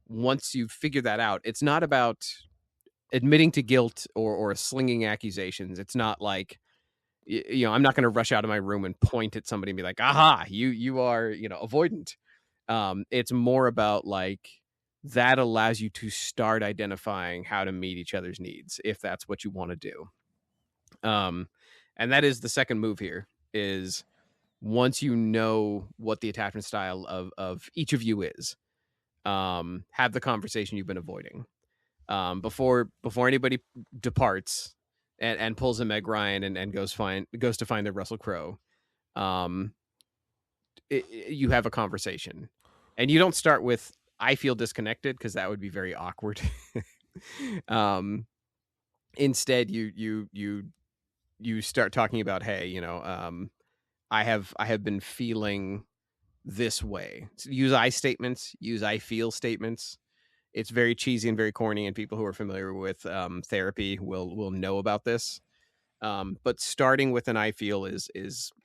Once you figure that out, it's not about admitting to guilt or slinging accusations. It's not like, I'm not going to rush out of my room and point at somebody and be like, aha, you are, avoidant. It's more about like, that allows you to start identifying how to meet each other's needs, if that's what you want to do. And that is the second move here, is once you know what the attachment style of each of you is, have the conversation you've been avoiding. Before anybody departs and pulls a Meg Ryan and goes to find the Russell Crowe, you have a conversation, and you don't start with, I feel disconnected, because that would be very awkward. Instead, you start talking about, hey, I have been feeling this way. So use I statements, use I feel statements. It's very cheesy and very corny, and people who are familiar with therapy will know about this. But starting with an I feel is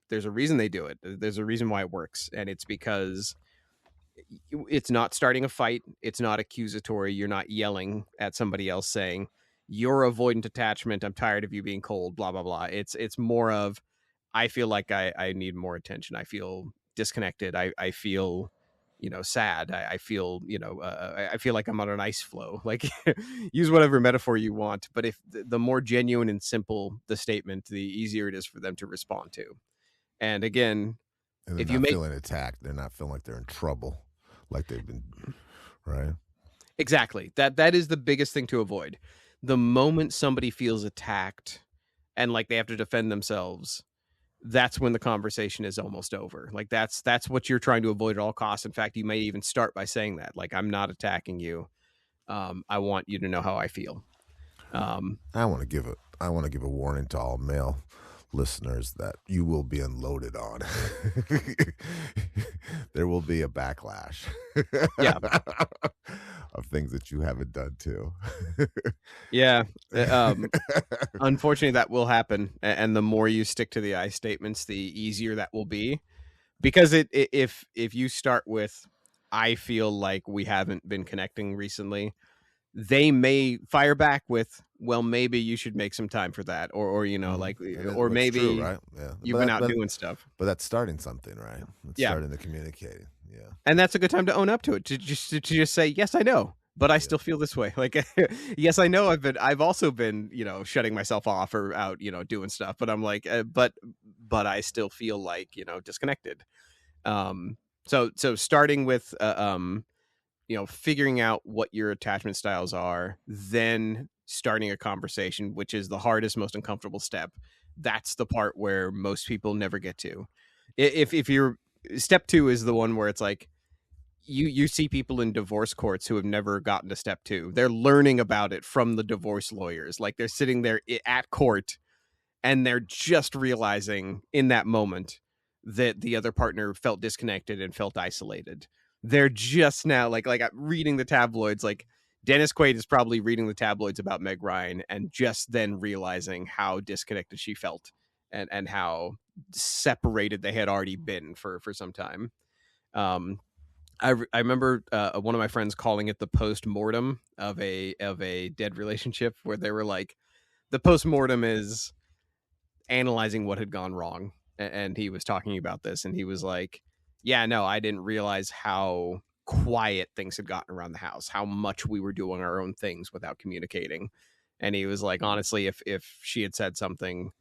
there's a reason they do it. There's a reason why it works, and it's because it's not starting a fight. It's not accusatory. You're not yelling at somebody else saying, you're avoidant attachment, I'm tired of you being cold, blah, blah, blah. It's more of, I feel like I need more attention. I feel disconnected. I feel, sad. I feel, I feel like I'm on an ice floe. Like, use whatever metaphor you want. But if the more genuine and simple the statement, the easier it is for them to respond to. And again, and if you feeling attacked, they're not feeling like they're in trouble, like they've been, right? Exactly. That is the biggest thing to avoid. The moment somebody feels attacked and like they have to defend themselves, that's when the conversation is almost over. Like that's what you're trying to avoid at all costs. In fact, you may even start by saying that, like, I'm not attacking you. I want you to know how I feel. I want to give a warning to all male listeners that you will be unloaded on. There will be a backlash. Yeah. Of things that you haven't done too. Yeah. Unfortunately, that will happen. And the more you stick to the I statements, the easier that will be. Because if you start with, I feel like we haven't been connecting recently, they may fire back with, well, maybe you should make some time for that, or you know, like, or maybe true, right? you've been out doing stuff. But that's starting something, right? It's starting to communicate. Yeah, and that's a good time to own up to it. To just say, yes, I know, but I still feel this way. Like, yes, I know. I've also been, you know, shutting myself off or out, you know, doing stuff. But I'm like, but I still feel like, you know, disconnected. So starting with you know, figuring out what your attachment styles are, then starting a conversation, which is the hardest, most uncomfortable step. That's the part where most people never get to. If you're step 2 is the one where it's like you see people in divorce courts who have never gotten to step 2. They're learning about it from the divorce lawyers. Like, they're sitting there at court and they're just realizing in that moment that the other partner felt disconnected and felt isolated. They're just now like reading the tabloids. Like, Dennis Quaid is probably reading the tabloids about Meg Ryan and just then realizing how disconnected she felt and how separated they had already been for some time. I remember one of my friends calling it the post-mortem of a dead relationship, where they were like, the post-mortem is analyzing what had gone wrong. And he was talking about this, and he was like, yeah, no, I didn't realize how quiet things had gotten around the house, how much we were doing our own things without communicating. And he was like, honestly, if she had said something,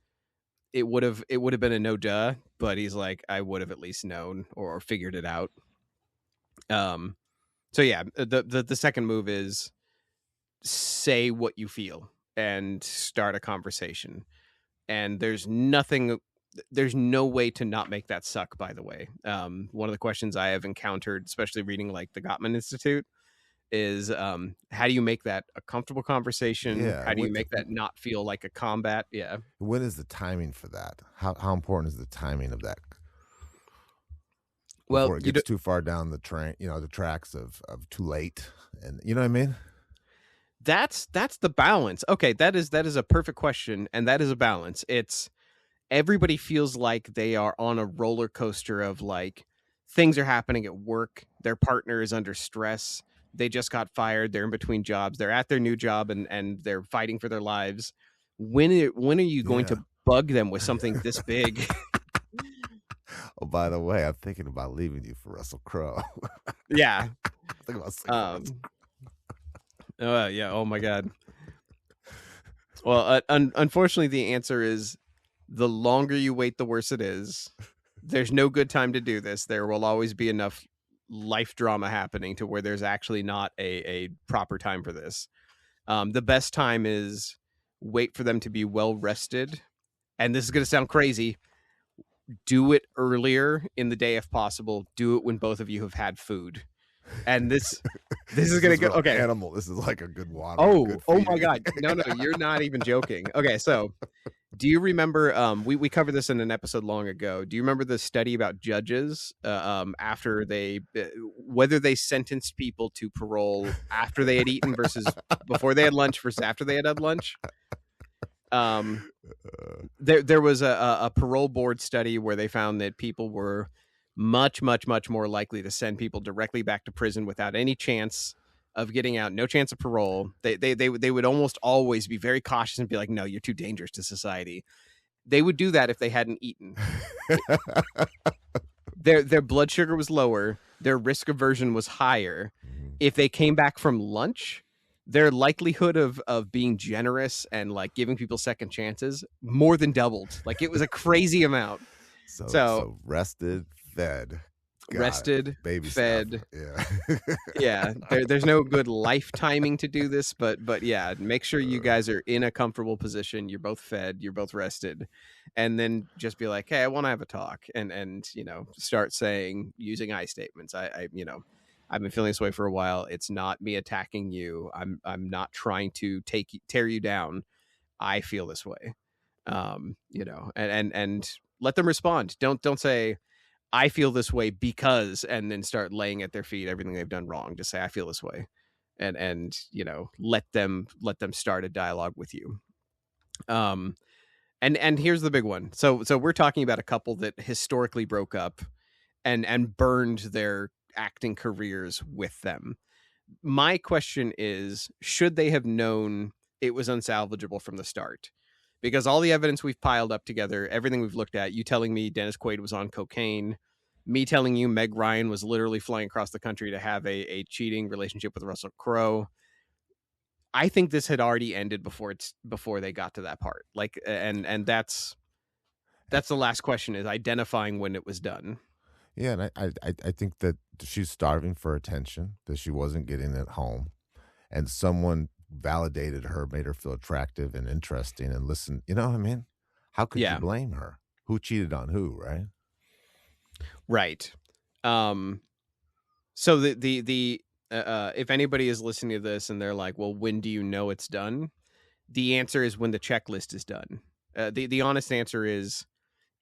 it would have been a no duh, but he's like, I would have at least known or figured it out. So yeah, the second move is say what you feel and start a conversation. And there's no way to not make that suck, by the way. One of the questions I have encountered, especially reading like the Gottman Institute, is how do you make that a comfortable conversation? Yeah, how do you make that not feel like a combat? Yeah. When is the timing for that? How important is the timing of that? Well, before it gets too far down the train, you know, the tracks of too late, and you know what I mean? That's the balance. Okay, that is a perfect question, and that is a balance. It's everybody feels like they are on a roller coaster of like things are happening at work. Their partner is under stress. They just got fired. They're in between jobs. They're at their new job and they're fighting for their lives. When are you going to bug them with something this big? Oh, by the way, I'm thinking about leaving you for Russell Crowe. Yeah. Yeah. Oh my God. Well, unfortunately, the answer is the longer you wait, the worse it is. There's no good time to do this. There will always be enough life drama happening to where there's actually not a proper time for this. The best time is wait for them to be well rested. And this is going to sound crazy. Do it earlier in the day if possible. Do it when both of you have had food. And this is going to go. Okay. Animal. This is like a good water. Oh good my God. No, you're not even joking. Okay. So do you remember, we covered this in an episode long ago. Do you remember the study about judges after whether they sentenced people to parole after they had eaten versus before they had lunch versus after they had lunch? There was a parole board study where they found that people were much more likely to send people directly back to prison without any chance of getting out, no chance of parole. They would almost always be very cautious and be like, no, you're too dangerous to society. They would do that if they hadn't eaten. Their blood sugar was lower, their risk aversion was higher. If they came back from lunch, their likelihood of being generous and like giving people second chances more than doubled. Like, it was a crazy amount. So rested, fed. rested, Baby fed. stuff. Yeah. Yeah, there's no good life timing to do this, but yeah, make sure you guys are in a comfortable position. You're both fed, you're both rested, and then just be like, hey, I want to have a talk, and start saying, using I statements. I've been feeling this way for a while. It's not me attacking you. I'm not trying to tear you down. I feel this way. And let them respond. Don't say, I feel this way because, and then start laying at their feet everything they've done wrong. Just say, I feel this way, and let them start a dialogue with you. And here's the big one. So we're talking about a couple that historically broke up and burned their acting careers with them. My question is, should they have known it was unsalvageable from the start? Because all the evidence we've piled up together, everything we've looked at, you telling me Dennis Quaid was on cocaine, me telling you Meg Ryan was literally flying across the country to have a cheating relationship with Russell Crowe. I think this had already ended before they got to that part. Like, and that's the last question, is identifying when it was done. Yeah, and I think that she's starving for attention, that she wasn't getting at home, and someone validated her, made her feel attractive and interesting, and listen. You know what I mean? How could you blame her? Who cheated on who, right? Right. So the if anybody is listening to this and they're like, well, when do you know it's done? The answer is when the checklist is done. The honest answer is,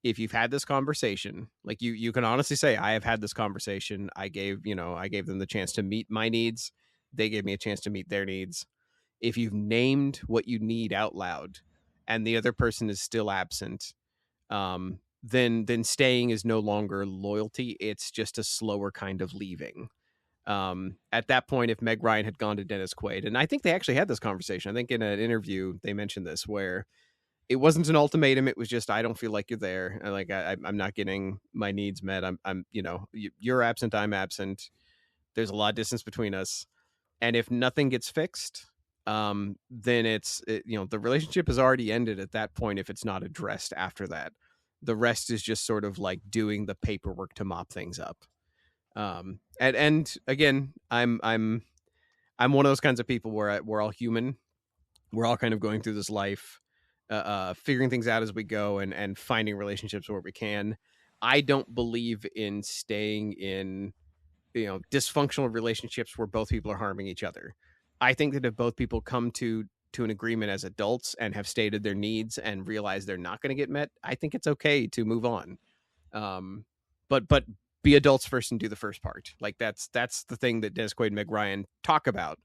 if you've had this conversation, like you can honestly say, I have had this conversation. I gave them the chance to meet my needs. They gave me a chance to meet their needs. If you've named what you need out loud and the other person is still absent, then staying is no longer loyalty. It's just a slower kind of leaving. At that point, if Meg Ryan had gone to Dennis Quaid, and I think they actually had this conversation, I think in an interview they mentioned this, where it wasn't an ultimatum. It was just, I don't feel like you're there. Like I'm not getting my needs met. I'm you're absent. I'm absent. There's a lot of distance between us. And if nothing gets fixed, then the relationship has already ended at that point. If it's not addressed after that, the rest is just sort of like doing the paperwork to mop things up. And again, I'm one of those kinds of people where we're all human. We're all kind of going through this life, figuring things out as we go, and finding relationships where we can. I don't believe in staying in, dysfunctional relationships where both people are harming each other. I think that if both people come to an agreement as adults and have stated their needs and realize they're not going to get met, I think it's okay to move on. But be adults first and do the first part. Like that's the thing that Dennis Quaid and Meg Ryan talk about.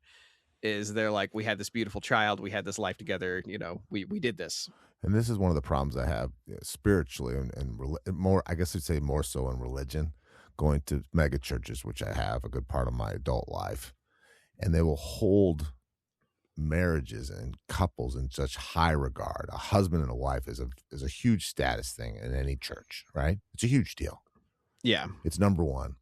Is they're like, we had this beautiful child, we had this life together, we did this. And this is one of the problems I have spiritually and more, I guess I'd say more so in religion, going to mega churches, which I have a good part of my adult life. And they will hold marriages and couples in such high regard. A husband and a wife is a huge status thing in any church, right? It's a huge deal. Yeah. It's number one.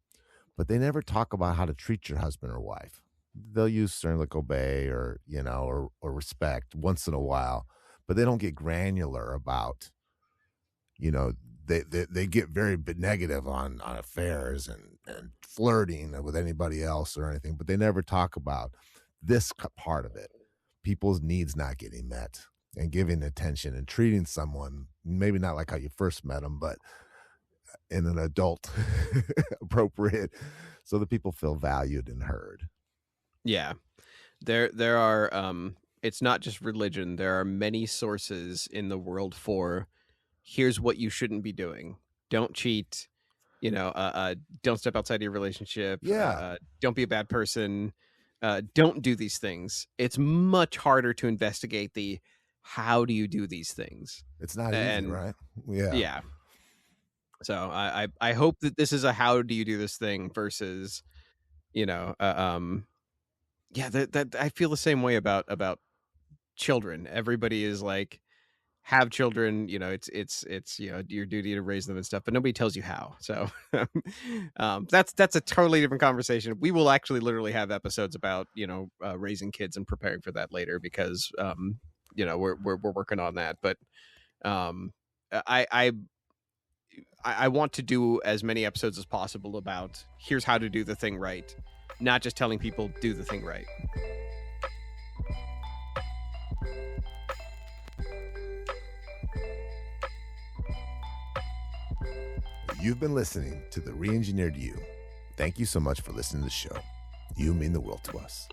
But they never talk about how to treat your husband or wife. They'll use certain like obey or respect once in a while, but they don't get granular about, they get very negative on affairs and flirting with anybody else or anything, but they never talk about this part of it. People's needs not getting met and giving attention and treating someone, maybe not like how you first met them, but in an adult appropriate, so that people feel valued and heard. Yeah, there are. It's not just religion. There are many sources in the world for, here's what you shouldn't be doing. Don't cheat. Don't step outside your relationship. Yeah. Don't be a bad person. Don't do these things. It's much harder to investigate the how do you do these things. It's not easy, right? Yeah. Yeah. So I hope that this is a how do you do this thing versus, that I feel the same way about children. Everybody is like, have children, it's your duty to raise them and stuff, but nobody tells you how. So that's a totally different conversation. We will actually literally have episodes about raising kids and preparing for that later, because we're working on that. But I want to do as many episodes as possible about here's how to do the thing right, not just telling people do the thing right. You've been listening to The Re-Engineered You. Thank you so much for listening to the show. You mean the world to us.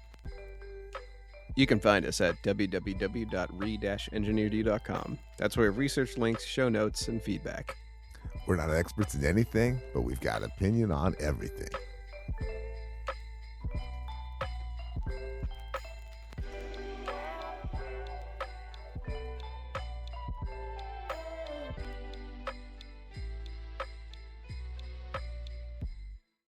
You can find us at www.re-engineeredyou.com. That's where we have research links, show notes, and feedback. We're not experts in anything, but we've got opinion on everything.